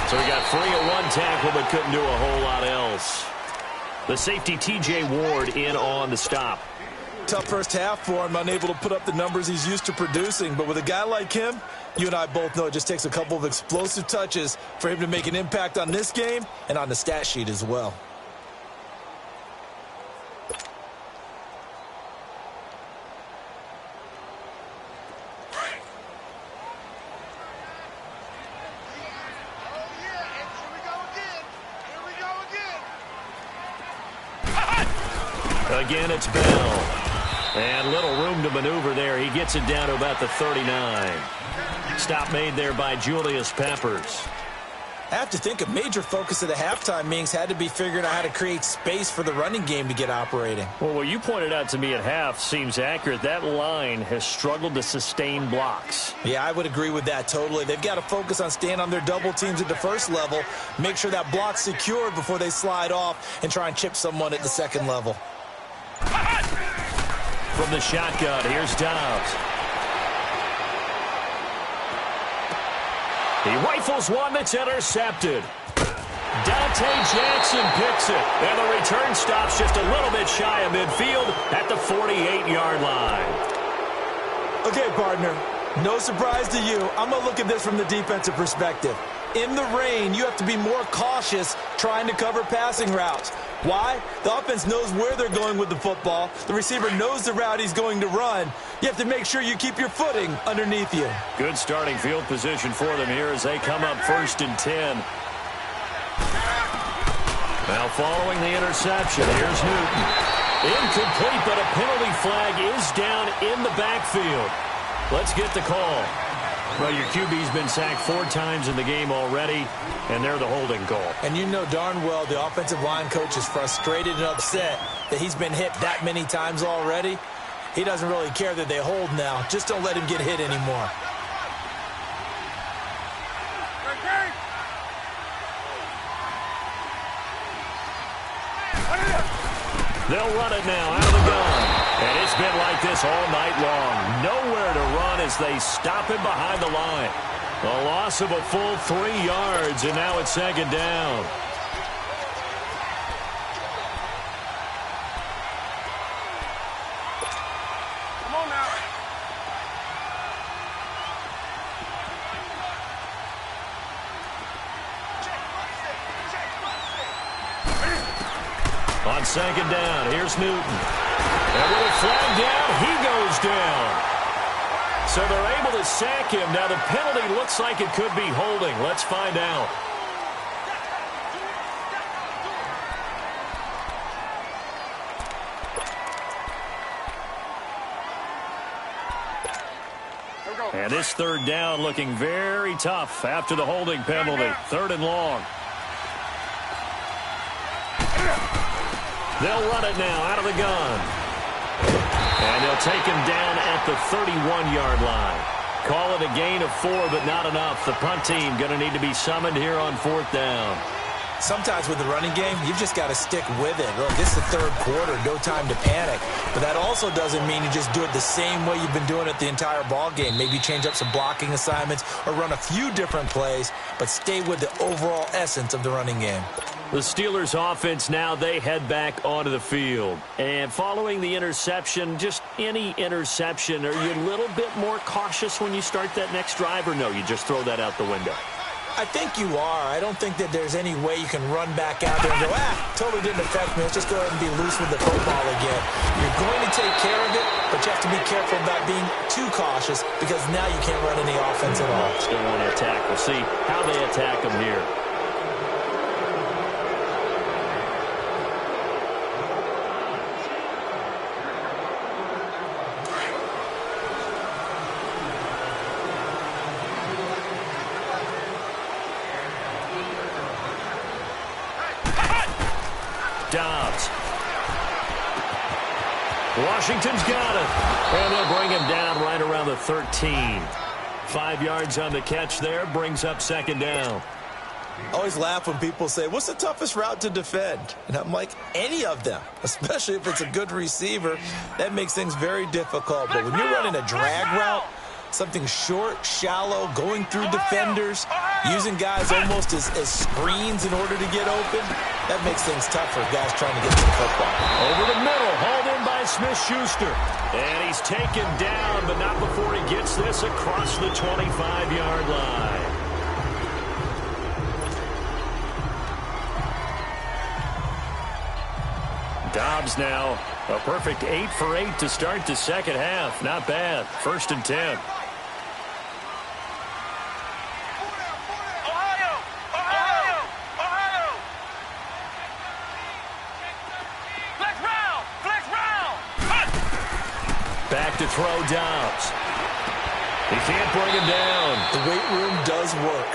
S3: So he got free at one tackle but couldn't do a whole lot else. The safety T.J. Ward in on the stop.
S4: Tough first half for him, unable to put up the numbers he's used to producing. But with a guy like him, you and I both know it just takes a couple of explosive touches for him to make an impact on this game and on the stat sheet as well.
S3: Again, it's Bell. And little room to maneuver there. He gets it down to about the 39. Stop made there by Julius Peppers.
S4: I have to think a major focus of the halftime meetings had to be figuring out how to create space for the running game to get operating.
S3: Well, what you pointed out to me at half seems accurate. That line has struggled to sustain blocks.
S4: Yeah, I would agree with that totally. They've got to focus on staying on their double teams at the first level, make sure that block's secured before they slide off and try and chip someone at the second level.
S3: from the shotgun. Here's Dobbs. He rifles one that's intercepted. Dante Jackson picks it, and the return stops just a little bit shy of midfield at the 48-yard line.
S4: Okay, partner, no surprise to you. I'm going to look at this from the defensive perspective. In the rain, you have to be more cautious trying to cover passing routes. Why? The offense knows where they're going with the football. The receiver knows the route he's going to run. You have to make sure you keep your footing underneath you.
S3: Good starting field position for them here as they come up 1st and 10. Now following the interception, here's Newton. Incomplete, but a penalty flag is down in the backfield. Let's get the call. Well, your QB's been sacked 4 times in the game already, and they're the holding call.
S4: And you know darn well the offensive line coach is frustrated and upset that he's been hit that many times already. He doesn't really care that they hold now. Just don't let him get hit anymore.
S3: They'll run it now out of the gun. And it's been like this all night long. Nowhere to run as they stop him behind the line. A loss of a full 3 yards, and now it's 2nd down.
S2: Come on now.
S3: On 2nd down, here's Newton. And with a flag down, he goes down. So they're able to sack him. Now the penalty looks like it could be holding. Let's find out. And this 3rd down looking very tough after the holding penalty. 3rd and long. They'll run it now out of the gun. And they'll take him down at the 31-yard line. Call it a gain of 4, but not enough. The punt team going to need to be summoned here on 4th down.
S4: Sometimes with the running game, you've just got to stick with it. Look, it's the 3rd quarter, no time to panic. But that also doesn't mean you just do it the same way you've been doing it the entire ball game. Maybe change up some blocking assignments or run a few different plays, but stay with the overall essence of the running game.
S3: The Steelers offense now, they head back onto the field. And following the interception, just any interception, are you a little bit more cautious when you start that next drive, or no, you just throw that out the window?
S4: I think you are. I don't think that there's any way you can run back out there and go, totally didn't affect me. Let's just go ahead and be loose with the football again. You're going to take care of it, but you have to be careful about being too cautious because now you can't run any offense at all.
S3: Still want to attack. We'll see how they attack them here. Dobbs. Washington's got it. And they'll bring him down right around the 13. 5 yards on the catch there. Brings up 2nd down.
S4: I always laugh when people say, what's the toughest route to defend? And I'm like, any of them, especially if it's a good receiver. That makes things very difficult. But when you're running a drag route, something short, shallow, going through defenders, using guys almost as screens in order to get open, that makes things tough for guys trying to get to the football.
S3: Over the middle, hauled in by Smith-Schuster. And he's taken down, but not before he gets this across the 25-yard line. Dobbs now, a perfect 8 for 8 to start the 2nd half. Not bad. 1st and 10. Back to throw Dobbs. He can't bring him down.
S4: The weight room does work.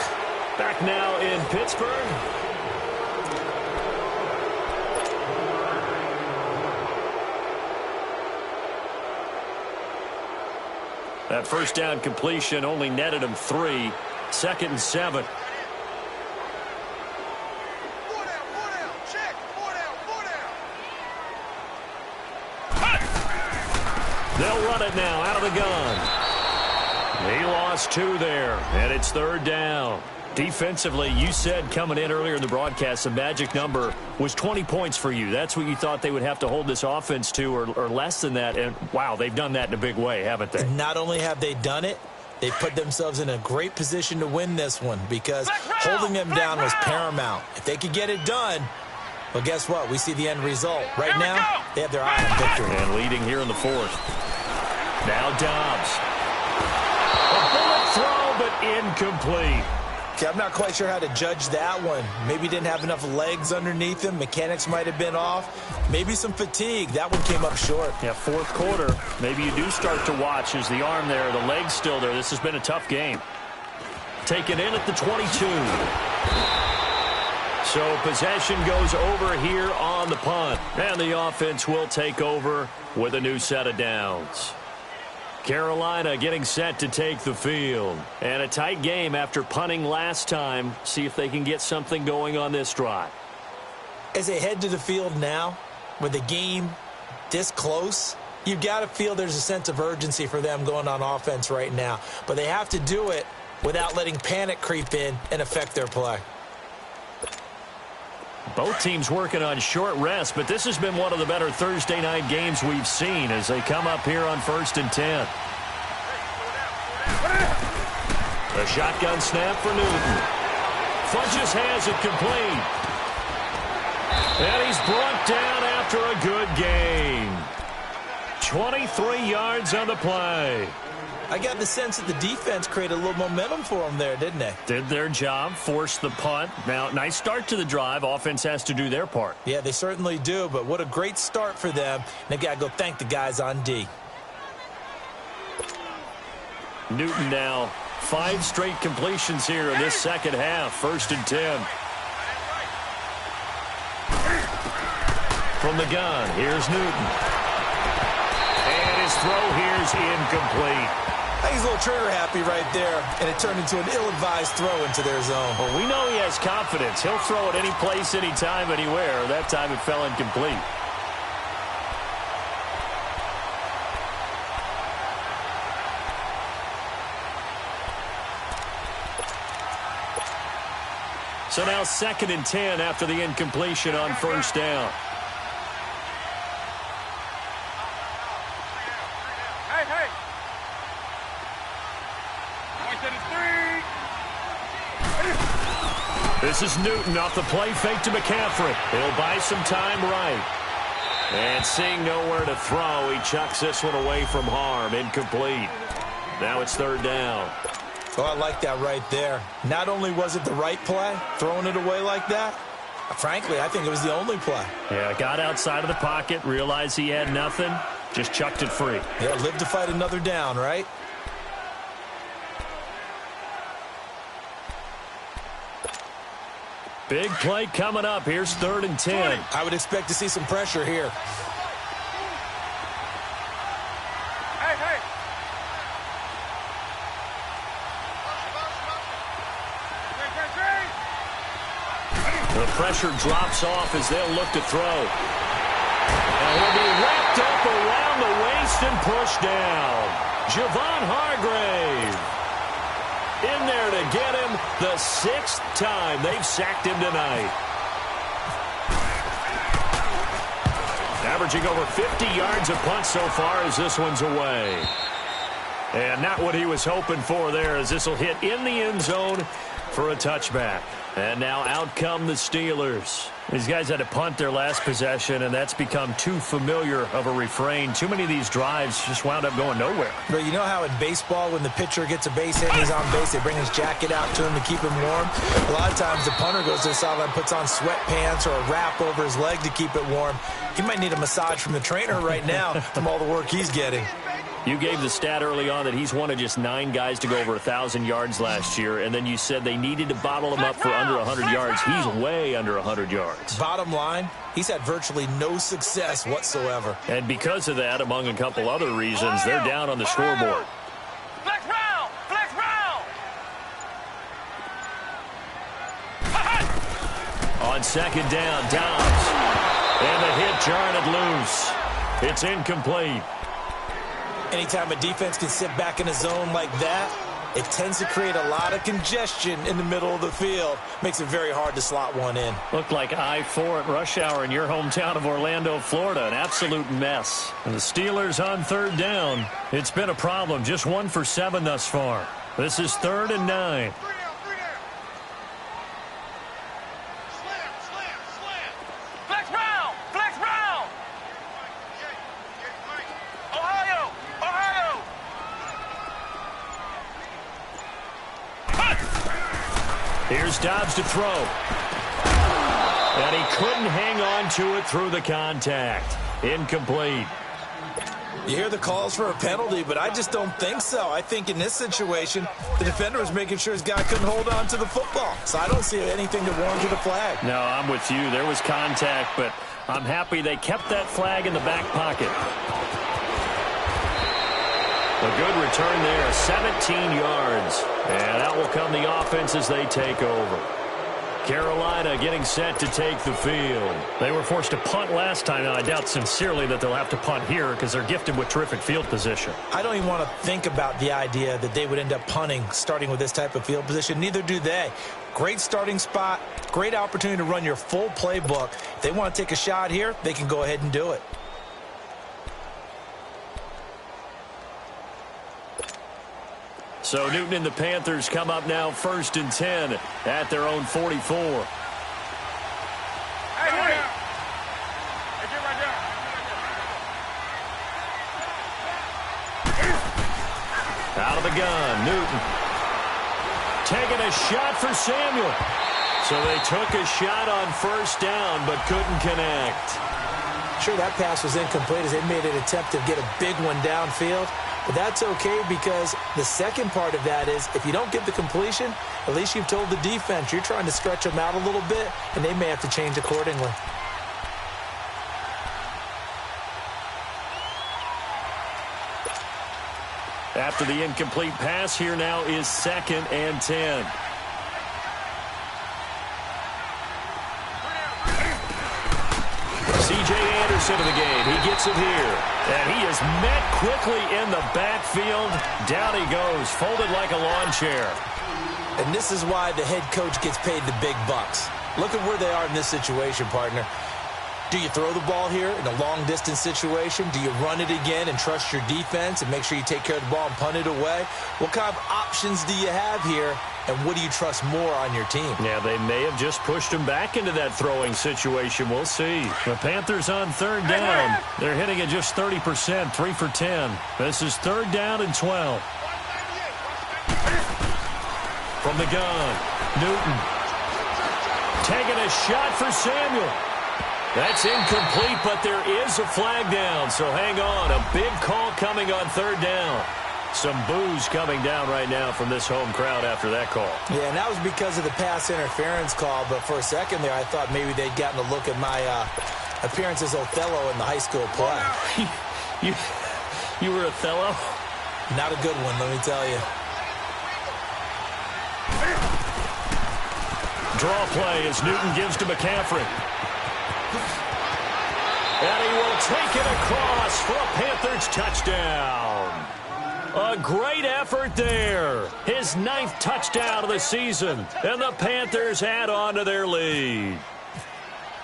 S3: Back now in Pittsburgh. That 1st down completion only netted him 3. 2nd and 7. They'll run it now out of the gun. He lost 2 there, and it's 3rd down. Defensively, you said coming in earlier in the broadcast, the magic number was 20 points for you. That's what you thought they would have to hold this offense to, or less than that. And, wow, they've done that in a big way, haven't they?
S4: And not only have they done it, they put themselves in a great position to win this one because holding them down was paramount. If they could get it done, well, guess what? We see the end result. Right now, they have their eye on victory.
S3: And leading here in the 4th. Now Dobbs. A bullet throw, but incomplete.
S4: Okay, I'm not quite sure how to judge that one. Maybe didn't have enough legs underneath him. Mechanics might have been off. Maybe some fatigue. That one came up short.
S3: Yeah, 4th quarter. Maybe you do start to watch as the arm there, the leg's still there. This has been a tough game. Taken in at the 22. So possession goes over here on the punt. And the offense will take over with a new set of downs. Carolina getting set to take the field. And a tight game after punting last time. See if they can get something going on this drive.
S4: As they head to the field now, with the game this close, you've got to feel there's a sense of urgency for them going on offense right now. But they have to do it without letting panic creep in and affect their play.
S3: Both teams working on short rest, but this has been one of the better Thursday night games we've seen as they come up here on 1st and 10. A shotgun snap for Newton. Funches has it complete. And he's brought down after a good game. 23 yards on the play.
S4: I got the sense that the defense created a little momentum for them there, didn't they?
S3: Did their job, forced the punt. Now, nice start to the drive. Offense has to do their part.
S4: Yeah, they certainly do, but what a great start for them. They've got to go thank the guys on D.
S3: Newton now, 5 straight completions here in this second half. 1st and 10. From the gun, here's Newton. And his throw here's incomplete.
S4: I think he's a little trigger happy right there, and it turned into an ill-advised throw into their zone.
S3: Well, we know he has confidence. He'll throw it any place, anytime, anywhere. That time it fell incomplete. So now 2nd and 10 after the incompletion on 1st down. This is Newton off the play fake to McCaffrey. He'll buy some time right. And seeing nowhere to throw, he chucks this one away from harm. Incomplete. Now it's 3rd down.
S4: Oh, I like that right there. Not only was it the right play, throwing it away like that, frankly, I think it was the only play.
S3: Yeah, got outside of the pocket, realized he had nothing, just chucked it free.
S4: Yeah, live to fight another down, right?
S3: Big play coming up. Here's 3rd and 10.
S4: I would expect to see some pressure here.
S3: The pressure drops off as they'll look to throw. And he'll be wrapped up around the waist and pushed down. Javon Hargrave in there to get him the 6th time they've sacked him tonight. Averaging over 50 yards a punt so far as this one's away. And not what he was hoping for there as this will hit in the end zone for a touchback. And now out come the Steelers. These guys had to punt their last possession, and that's become too familiar of a refrain. Too many of these drives just wound up going nowhere.
S4: But you know how in baseball, when the pitcher gets a base hit and he's on base, they bring his jacket out to him to keep him warm? A lot of times the punter goes to the sideline, puts on sweatpants or a wrap over his leg to keep it warm. He might need a massage from the trainer right now from all the work he's getting.
S3: You gave the stat early on that he's one of just 9 guys to go over 1,000 yards last year, and then you said they needed to bottle him up for under 100 yards. He's way under 100 yards.
S4: Bottom line, he's had virtually no success whatsoever.
S3: And because of that, among a couple other reasons, they're down on the scoreboard.
S1: Flex round! Flex round!
S3: On 2nd down, Dobbs. And the hit jarred it loose. It's incomplete.
S4: Anytime a defense can sit back in a zone like that, it tends to create a lot of congestion in the middle of the field. Makes it very hard to slot one in.
S3: Looked like I-4 at rush hour in your hometown of Orlando, Florida. An absolute mess. And the Steelers on third down. It's been a problem. Just 1 for 7 thus far. This is 3rd and 9. Here's Dobbs to throw. And he couldn't hang on to it through the contact. Incomplete.
S4: You hear the calls for a penalty, but I just don't think so. I think in this situation, the defender was making sure his guy couldn't hold on to the football. So I don't see anything that warranted a flag.
S3: No, I'm with you. There was contact, but I'm happy they kept that flag in the back pocket. A good return there, 17 yards. And out will come the offense as they take over. Carolina getting set to take the field. They were forced to punt last time. Now, I doubt sincerely that they'll have to punt here because they're gifted with terrific field position.
S4: I don't even want to think about the idea that they would end up punting starting with this type of field position. Neither do they. Great starting spot, great opportunity to run your full playbook. If they want to take a shot here, they can go ahead and do it.
S3: So Newton and the Panthers come up now 1st and 10 at their own 44. Out of the gun, Newton. Taking a shot for Samuel. So they took a shot on 1st down but couldn't connect.
S4: Sure, that pass was incomplete as they made an attempt to get a big one downfield. But that's okay because the second part of that is if you don't get the completion, at least you've told the defense you're trying to stretch them out a little bit, and they may have to change accordingly.
S3: After the incomplete pass, here now is 2nd and 10. C.J. Anderson in the game. He gets it here. And he is met quickly in the backfield. Down he goes, folded like a lawn chair.
S4: And this is why the head coach gets paid the big bucks. Look at where they are in this situation, partner. Do you throw the ball here in a long-distance situation? Do you run it again and trust your defense and make sure you take care of the ball and punt it away? What kind of options do you have here, and what do you trust more on your team?
S3: Yeah, they may have just pushed him back into that throwing situation. We'll see. The Panthers on 3rd down. They're hitting at just 30%, 3 for 10. This is 3rd down and 12. From the gun, Newton. Taking a shot for Samuel. That's incomplete, but there is a flag down, so hang on. A big call coming on 3rd down. Some boos coming down right now from this home crowd after that call.
S4: Yeah, and that was because of the pass interference call, but for a second there I thought maybe they'd gotten a look at my appearance as Othello in the high school play.
S3: You were Othello?
S4: Not a good one, let me tell you.
S3: Draw play as Newton gives to McCaffrey. And he will take it across for a Panthers touchdown. A great effort there. His 9th touchdown of the season. And the Panthers add on to their lead.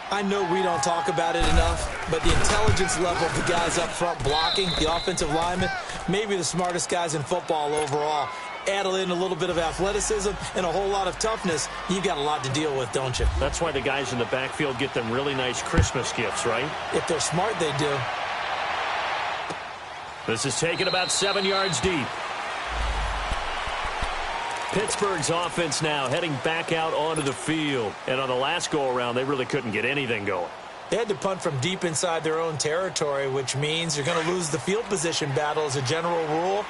S4: I know we don't talk about it enough, but the intelligence level of the guys up front blocking, the offensive linemen, maybe the smartest guys in football overall. Add in a little bit of athleticism and a whole lot of toughness, you've got a lot to deal with, don't you?
S3: That's why the guys in the backfield get them really nice Christmas gifts, right?
S4: If they're smart, they do.
S3: This is taken about 7 yards deep. Pittsburgh's offense now heading back out onto the field. And on the last go-around, they really couldn't get anything going.
S4: They had to punt from deep inside their own territory, which means you're going to lose the field position battle as a general rule.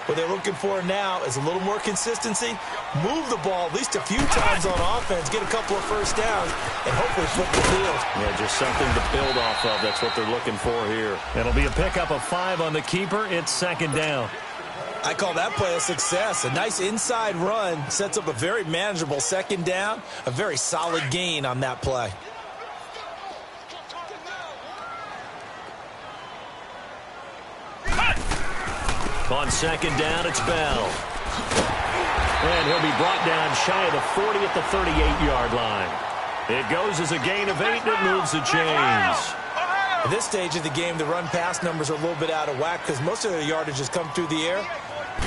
S4: What they're looking for now is a little more consistency, move the ball at least a few times on offense, get a couple of first downs, and hopefully flip the field.
S3: Yeah, just something to build off of. That's what they're looking for here. It'll be a pickup of 5 on the keeper. It's 2nd down.
S4: I call that play a success. A nice inside run sets up a very manageable 2nd down, a very solid gain on that play.
S3: On second down, it's Bell. And he'll be brought down shy of the 40 at the 38-yard line. It goes as a gain of 8, and it moves the chains.
S4: At this stage of the game, the run-pass numbers are a little bit out of whack because most of the yardage has come through the air.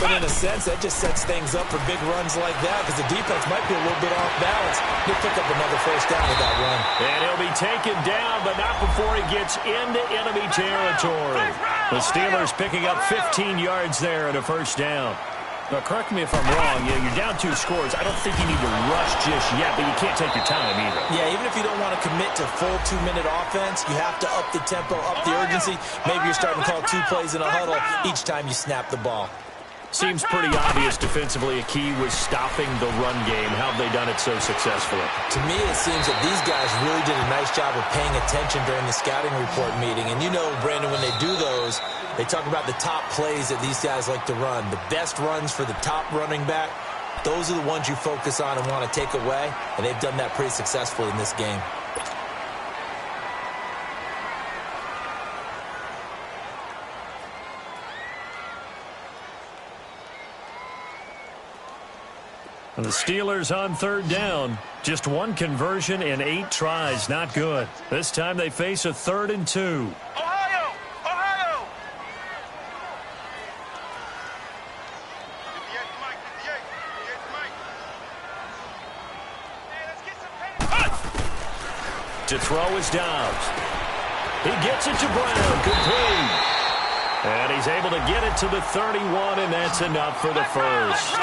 S4: But in a sense, that just sets things up for big runs like that because the defense might be a little bit off balance. He'll pick up another first down with that run.
S3: And he'll be taken down, but not before he gets into enemy territory. The Steelers picking up 15 yards there and a first down. Now, correct me if I'm wrong. You're down 2 scores. I don't think you need to rush just yet, but you can't take your time either.
S4: Yeah, even if you don't want to commit to full 2-minute offense, you have to up the tempo, up the urgency. Maybe you're starting to call 2 plays in a huddle each time you snap the ball.
S3: Seems pretty obvious defensively a key was stopping the run game. How have they done it so successfully?
S4: To me, it seems that these guys really did a nice job of paying attention during the scouting report meeting. And you know, Brandon, when they do those, they talk about the top plays that these guys like to run. The best runs for the top running back, those are the ones you focus on and want to take away. And they've done that pretty successfully in this game.
S3: And the Steelers on third down. Just 1 conversion in 8 tries. Not good. This time they face a 3rd and 2.
S2: Ohio! Ohio! 58 Mike.
S3: To throw is Dobbs. He gets it to Brown. Complete. And he's able to get it to the 31, and that's enough for the first.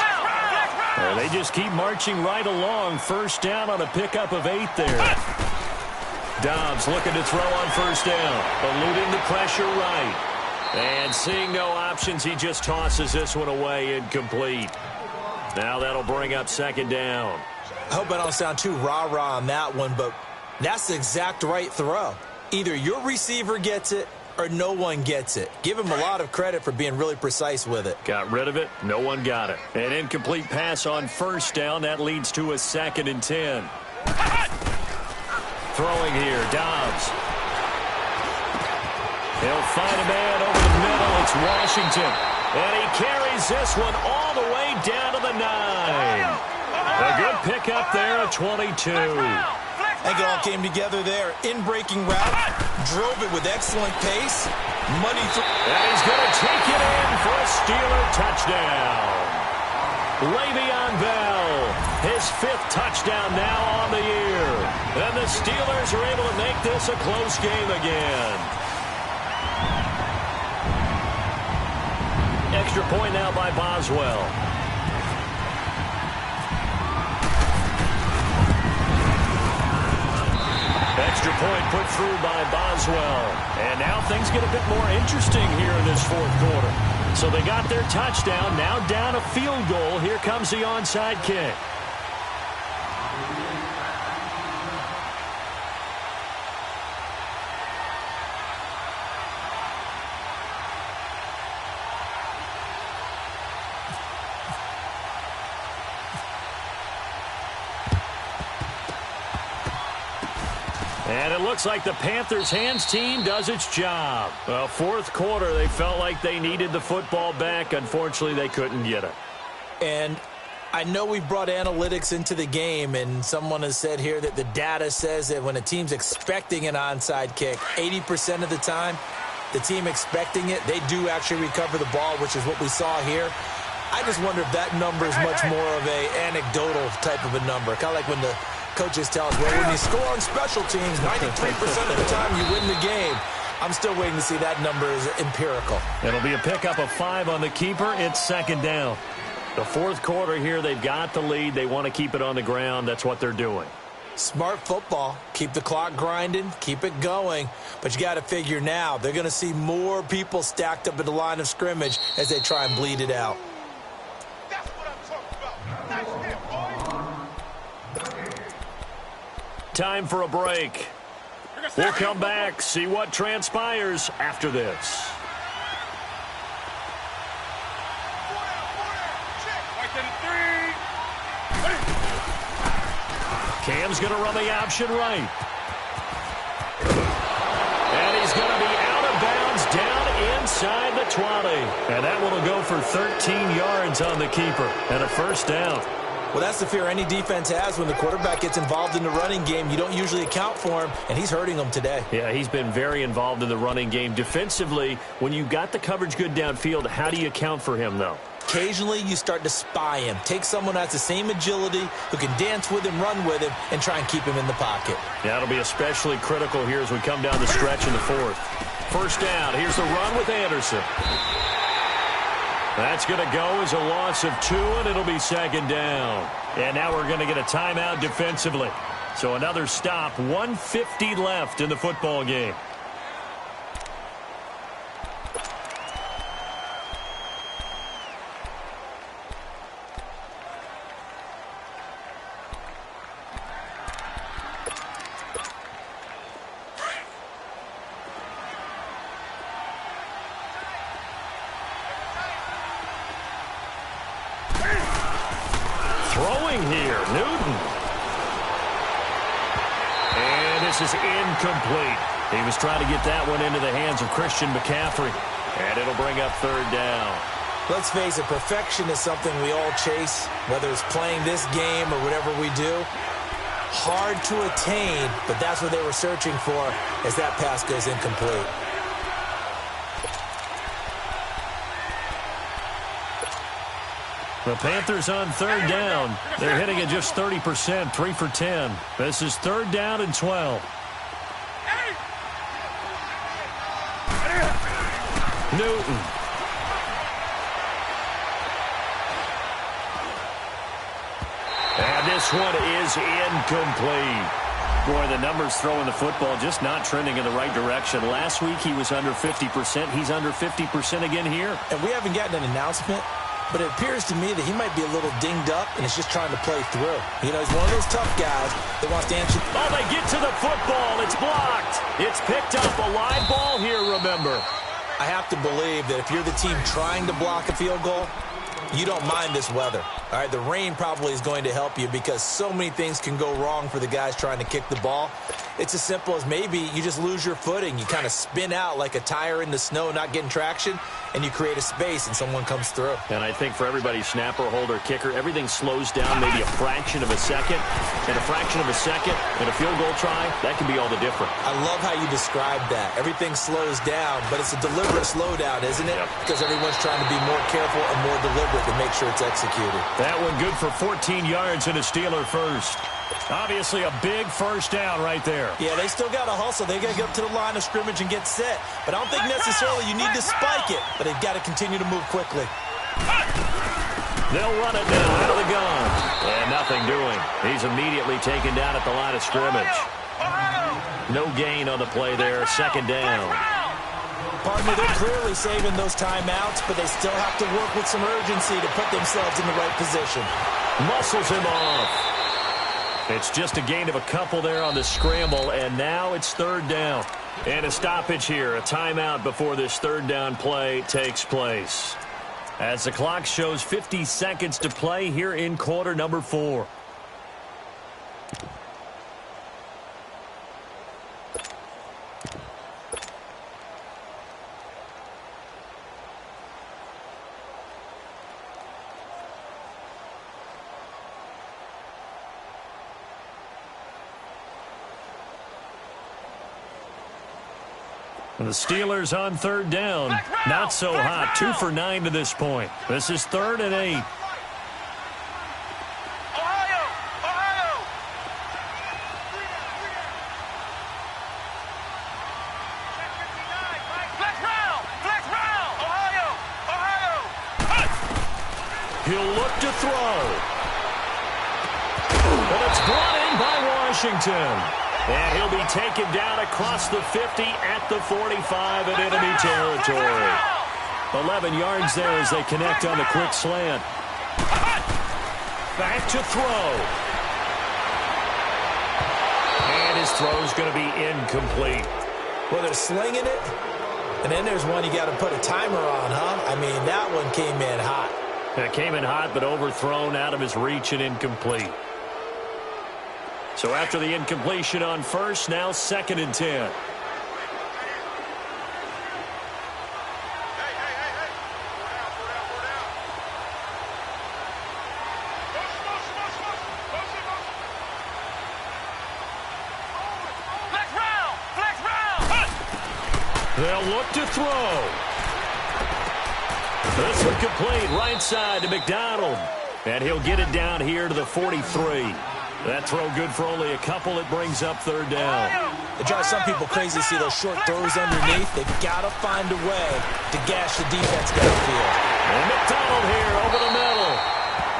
S3: And they just keep marching right along. First down on a pickup of 8 there. Dobbs looking to throw on first down. Eluding the pressure right. And seeing no options, he just tosses this one away incomplete. Now that'll bring up second down.
S4: I hope I don't sound too rah-rah on that one, but that's the exact right throw. Either your receiver gets it or no one gets it. Give him a lot of credit for being really precise with it.
S3: Got rid of it. No one got it. An incomplete pass on first down. That leads to a 2nd and 10. Throwing here. Dobbs. He'll find a man over the middle. It's Washington. And he carries this one all the way down to the 9. A good pickup there at 22.
S4: I think it all came together there. In-breaking route, drove it with excellent pace. Money through.
S3: And he's going to take it in for a Steeler touchdown. Le'Veon Bell, his 5th touchdown now on the year. And the Steelers are able to make this a close game again. Extra point now by Boswell. Extra point put through by Boswell. And now things get a bit more interesting here in this 4th quarter. So they got their touchdown. Now down a field goal. Here comes the onside kick. And it looks like the Panthers hands team does its job. Well, 4th quarter, they felt like they needed the football back. Unfortunately, they couldn't get it.
S4: And I know we brought analytics into the game, and someone has said here that the data says that when a team's expecting an onside kick, 80% of the time, the team expecting it, they do actually recover the ball, which is what we saw here. I just wonder if that number is much more of a anecdotal type of a number. Kind of like when the coaches tell us, well, when you score on special teams, 93% of the time you win the game. I'm still waiting to see that number is empirical.
S3: It'll be a pickup of 5 on the keeper. It's second down. The 4th quarter here, they've got the lead. They want to keep it on the ground. That's what they're doing.
S4: Smart football. Keep the clock grinding. Keep it going. But you got to figure now, they're going to see more people stacked up at the line of scrimmage as they try and bleed it out.
S2: That's what I'm talking about. That's it, boy.
S3: Time for a break. We'll come back, see what transpires after this. Cam's going to run the option right. And he's going to be out of bounds down inside inside the 20. And that one will go for 13 yards on the keeper and a first down.
S4: Well, that's the fear any defense has when the quarterback gets involved in the running game. You don't usually account for him, and he's hurting them today.
S3: Yeah, he's been very involved in the running game. Defensively, when you got the coverage good downfield, how do you account for him, though?
S4: Occasionally, you start to spy him. Take someone who has the same agility, who can dance with him, run with him, and try and keep him in the pocket.
S3: Yeah, it'll be especially critical here as we come down the stretch in the fourth. First down. Here's the run with Anderson. That's going to go as a loss of 2, and it'll be second down. And now we're going to get a timeout defensively. So another stop, 1:50 left in the football game. Throwing here, Newton. And this is incomplete. He was trying to get that one into the hands of Christian McCaffrey. And it'll bring up third down.
S4: Let's face it, perfection is something we all chase, whether it's playing this game or whatever we do. Hard to attain, but that's what they were searching for as that pass goes incomplete.
S3: The Panthers on third down. They're hitting at just 30%, 3 for 10. This is third down and 12. Newton. And this one is incomplete. Boy, the numbers throwing the football just not trending in the right direction. Last week he was under 50%. He's under 50% again here.
S4: And we haven't gotten an announcement, but it appears to me that he might be a little dinged up and is just trying to play through. You know, he's one of those tough guys that wants to answer.
S3: Oh, they get to the football. It's blocked. It's picked up. A live ball here, remember.
S4: I have to believe that if you're the team trying to block a field goal, you don't mind this weather. All right, the rain probably is going to help you because so many things can go wrong for the guys trying to kick the ball. It's as simple as maybe you just lose your footing. You kind of spin out like a tire in the snow, not getting traction, and you create a space and someone comes through.
S3: And I think for everybody, snapper, holder, kicker, everything slows down maybe a fraction of a second. And a fraction of a second in a field goal try, that can be all the difference.
S4: I love how you described that. Everything slows down, but it's a deliberate slowdown, isn't it?
S3: Yep.
S4: Because everyone's trying to be more careful and more deliberate to make sure it's executed.
S3: That one good for 14 yards and a Steeler first. Obviously a big first down right there.
S4: Yeah, they still got to hustle. They got to get up to the line of scrimmage and get set. But I don't think necessarily you need to spike it, but they've got to continue to move quickly.
S3: They'll run it now out of the gun. And nothing doing. He's immediately taken down at the line of scrimmage. No gain on the play there. Second down.
S4: Pardon me, they're clearly saving those timeouts, but they still have to work with some urgency to put themselves in the right position.
S3: Muscles him off. It's just a gain of a couple there on the scramble, and now it's third down. And a stoppage here, a timeout before this third down play takes place. As the clock shows 50 seconds to play here in quarter number 4. And the Steelers on third down. Not so hot. 2 for 9 to this point. This is 3rd and 8. He'll look to throw. But it's brought in by Washington. And he'll be taken down across the 50 at the 45 in enemy territory. 11 yards there as they connect on the quick slant. Back to throw. And his throw's going to be incomplete.
S4: Well, they're slinging it, and then there's one you got to put a timer on, huh? I mean, that one came in hot.
S3: It came in hot, but overthrown out of his reach and incomplete. So after the incompletion on first, now 2nd and 10. They'll look to throw. This one complete right side to McDonald. And he'll get it down here to the 43. That throw good for only a couple. It brings up third down.
S4: It drives some people crazy to see those short throws underneath. They've got to find a way to gash the defense downfield.
S3: And McDonald here over the middle.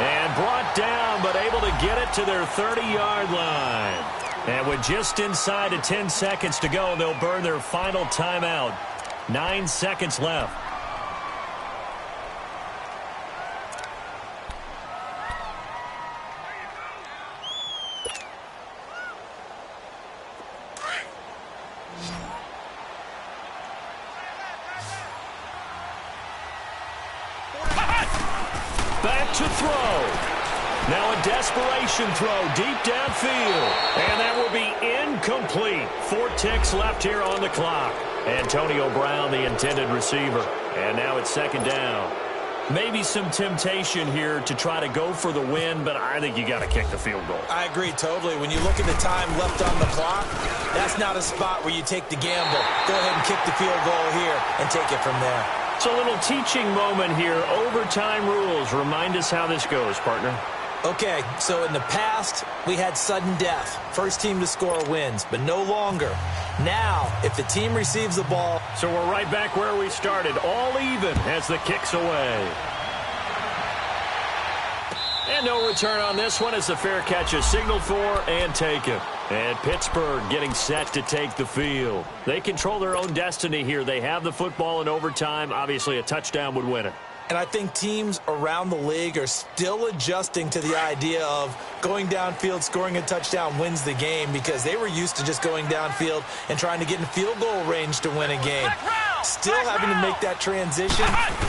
S3: And brought down, but able to get it to their 30-yard line. And with just inside of 10 seconds to go, they'll burn their final timeout. 9 seconds left. Back to throw. Now a desperation throw deep downfield. And that will be incomplete. 4 ticks left here on the clock. Antonio Brown, the intended receiver. And now it's second down. Maybe some temptation here to try to go for the win, but I think you got to kick the field goal.
S4: I agree totally. When you look at the time left on the clock, that's not a spot where you take the gamble. Go ahead and kick the field goal here and take it from there.
S3: It's a little teaching moment here. Overtime rules. Remind us how this goes, partner.
S4: Okay, so in the past, we had sudden death. First team to score wins, but no longer. Now, if the team receives the ball...
S3: So we're right back where we started, all even as the kick's away. And no return on this one. It's a fair catch is signaled for and taken. And Pittsburgh getting set to take the field. They control their own destiny here. They have the football in overtime. Obviously, a touchdown would win it.
S4: And I think teams around the league are still adjusting to the idea of going downfield, scoring a touchdown wins the game, because they were used to just going downfield and trying to get in field goal range to win a game. Still having to make that transition.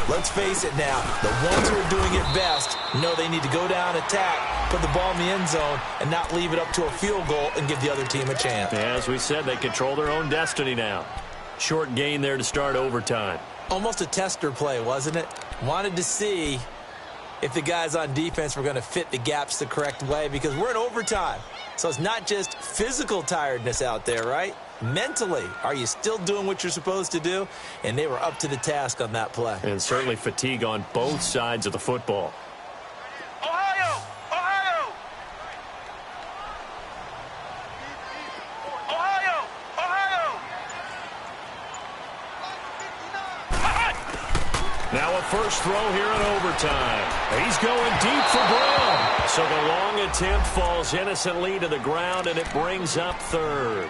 S4: Let's face it now, the ones who are doing it best know they need to go down, attack, put the ball in the end zone, and not leave it up to a field goal and give the other team a chance.
S3: As we said, they control their own destiny now. Short gain there to start overtime.
S4: Almost a tester play, wasn't it? Wanted to see if the guys on defense were going to fit the gaps the correct way, because we're in overtime. So it's not just physical tiredness out there, right? Mentally, are you still doing what you're supposed to do? And they were up to the task on that play.
S3: And certainly fatigue on both sides of the football.
S1: Ohio! Ohio! Ohio! Ohio!
S3: Now a first throw here in overtime. He's going deep for Brown. So the long attempt falls innocently to the ground, and it brings up third.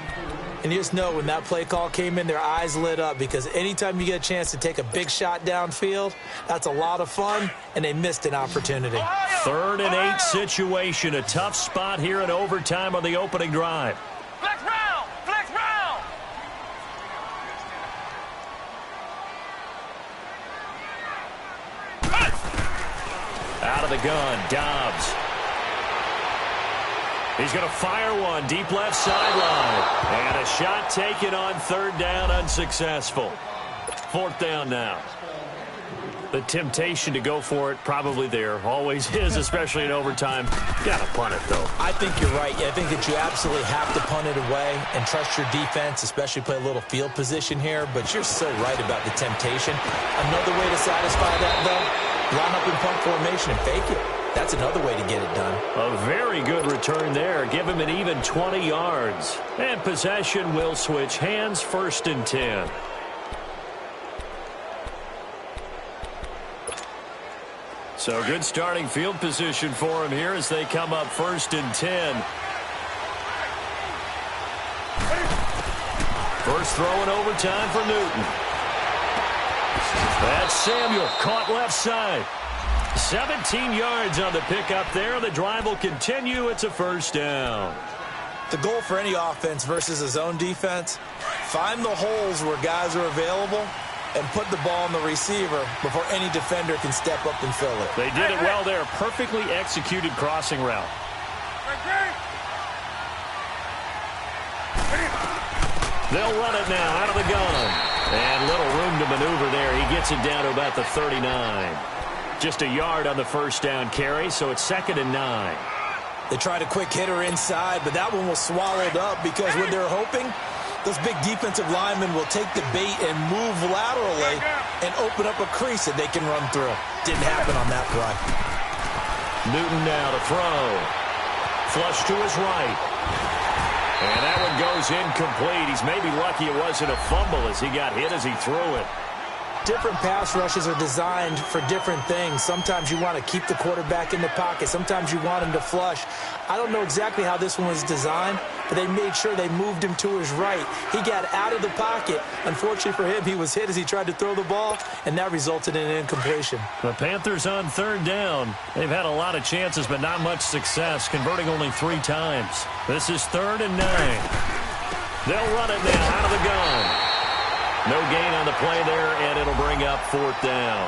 S4: And you just know when that play call came in, their eyes lit up, because anytime you get a chance to take a big shot downfield, that's a lot of fun, and they missed an opportunity.
S3: Third and 8 situation. A tough spot here in overtime on the opening drive.
S1: Flex round! Flex round!
S3: Out of the gun, Dobbs. He's going to fire one deep left sideline. And a shot taken on third down, unsuccessful. Fourth down now. The temptation to go for it probably there. Always is, especially in overtime. Got to punt it, though.
S4: I think you're right. I think that you absolutely have to punt it away and trust your defense, especially play a little field position here. But you're so right about the temptation. Another way to satisfy that, though, line up in punt formation and fake it. That's another way to get it done.
S3: A very good return there. Give him an even 20 yards. And possession will switch hands, 1st and 10. So good starting field position for him here as they come up 1st and 10. First throw in overtime for Newton. That's Samuel, caught left side. 17 yards on the pickup there. The drive will continue. It's a first down.
S4: The goal for any offense versus a zone defense, find the holes where guys are available and put the ball on the receiver before any defender can step up and fill it.
S3: They did it well there. Perfectly executed crossing route. They'll run it now out of the gun. And little room to maneuver there. He gets it down to about the 39. Just a yard on the first down carry, so it's 2nd and 9.
S4: They tried a quick hitter inside, but that one was swallowed up because what they're hoping Those big defensive linemen will take the bait and move laterally and open up a crease that they can run through. Didn't happen on that play.
S3: Newton now to throw. Flush to his right. And that one goes incomplete. He's maybe lucky it wasn't a fumble as he got hit as he threw it.
S4: Different pass rushes are designed for different things. Sometimes you want to keep the quarterback in the pocket. Sometimes you want him to flush. I don't know exactly how this one was designed, but they made sure they moved him to his right. He got out of the pocket. Unfortunately for him, he was hit as he tried to throw the ball, and that resulted in an incompletion.
S3: The Panthers on third down. They've had a lot of chances, but not much success, converting only 3 times. This is 3rd and 9. They'll run it now out of the gun. No gain on the play there, and it'll bring up 4th down.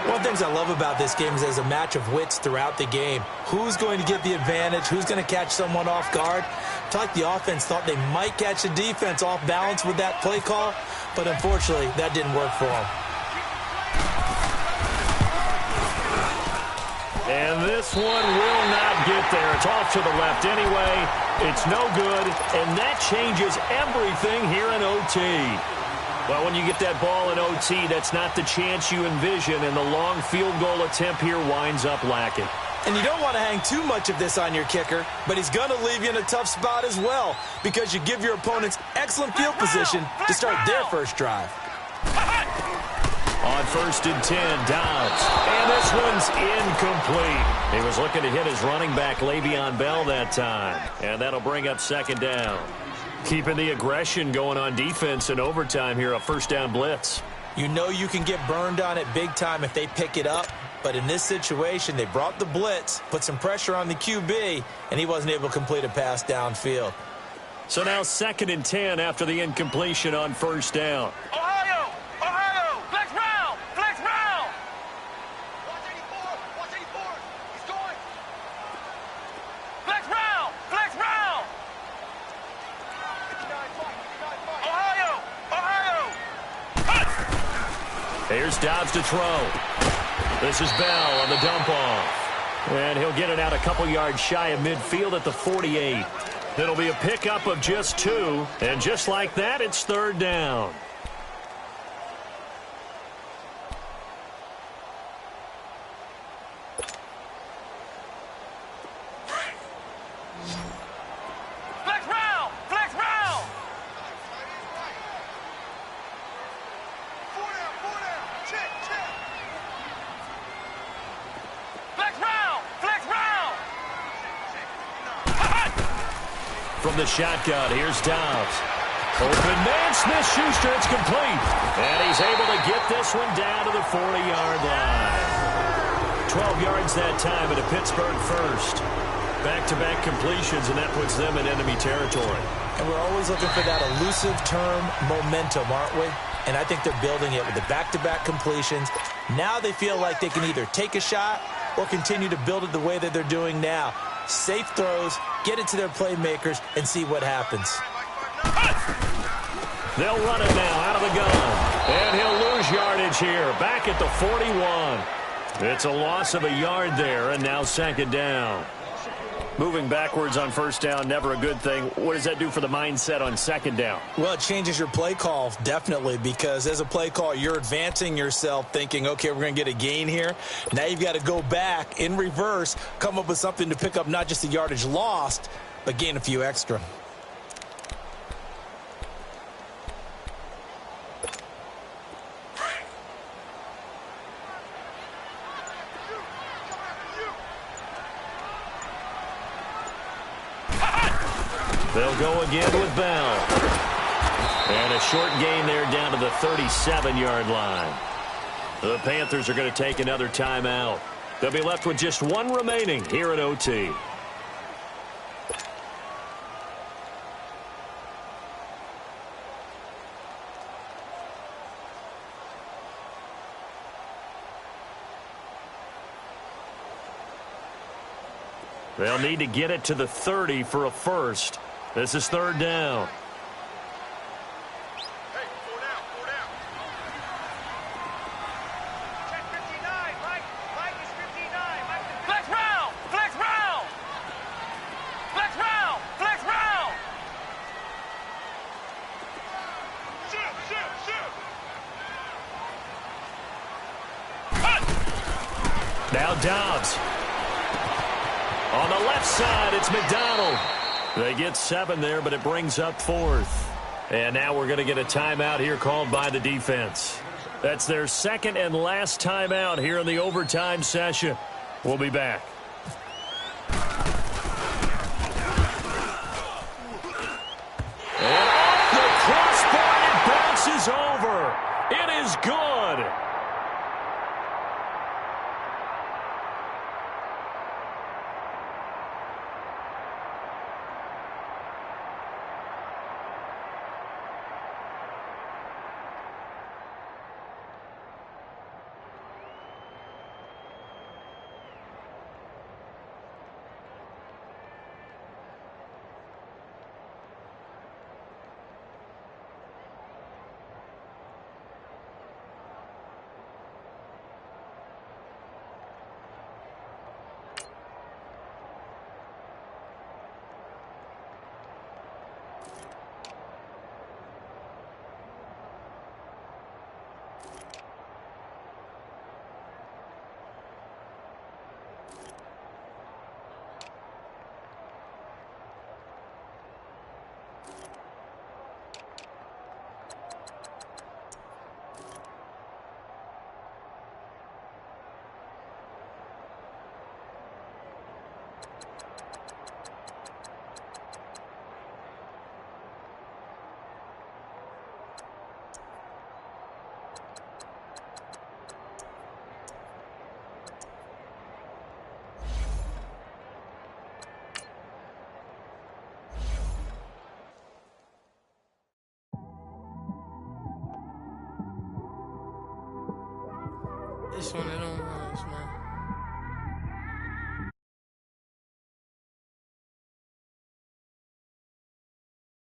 S4: One of the things I love about this game is there's a match of wits throughout the game. Who's going to get the advantage? Who's going to catch someone off guard? I feel like the offense thought they might catch the defense off balance with that play call, but unfortunately, that didn't work for them.
S3: And this one will not get there. It's off to the left anyway. It's no good, and that changes everything here in OT. Well, when you get that ball in OT, that's not the chance you envision, and the long field goal attempt here winds up lacking.
S4: And you don't want to hang too much of this on your kicker, but he's going to leave you in a tough spot as well because you give your opponents excellent field position to start their first drive.
S3: On 1st and 10, Dobbs. And this one's incomplete. He was looking to hit his running back, Le'Veon Bell, that time. And that'll bring up 2nd down. Keeping the aggression going on defense in overtime here, a 1st down blitz.
S4: You know you can get burned on it big time if they pick it up. But in this situation, they brought the blitz, put some pressure on the QB, and he wasn't able to complete a pass downfield.
S3: So now 2nd and 10 after the incompletion on 1st down. Here's Dobbs to throw. This is Bell on the dump off. And he'll get it out a couple yards shy of midfield at the 48. It'll be a pickup of just 2. And just like that, it's 3rd down. From the shotgun, here's Dobbs. Open man, Smith-Schuster, it's complete. And he's able to get this one down to the 40-yard line. 12 yards that time at a Pittsburgh first. Back-to-back completions, and that puts them in enemy territory.
S4: And we're always looking for that elusive term momentum, aren't we? And I think they're building it with the back-to-back completions. Now they feel like they can either take a shot or continue to build it the way that they're doing now. Safe throws, get it to their playmakers, and see what happens.
S3: They'll run it now out of the gun. And he'll lose yardage here, back at the 41. It's a loss of a yard there, and now 2nd down. Moving backwards on 1st down, never a good thing. What does that do for the mindset on 2nd down?
S4: Well, it changes your play call, definitely, because as a play call, you're advancing yourself thinking, okay, we're going to get a gain here. Now you've got to go back in reverse, come up with something to pick up not just the yardage lost, but gain a few extra.
S3: They'll go again with Bell. And a short gain there down to the 37-yard line. The Panthers are going to take another timeout. They'll be left with just 1 remaining here at OT. They'll need to get it to the 30 for a first. This is 3rd down.
S2: Hey, 4 down, 4 down. Check 59, Mike. Mike is 59. Mike is flex round, flex round. Flex round, flex round.
S3: Now Dobbs. On the left side, it's McDonald. They get 7 there, but it brings up 4th. And now we're going to get a timeout here called by the defense. That's their second and last timeout here in the overtime session. We'll be back. And off the crossbar, it bounces over. It is good.
S5: It's one of them ones, man.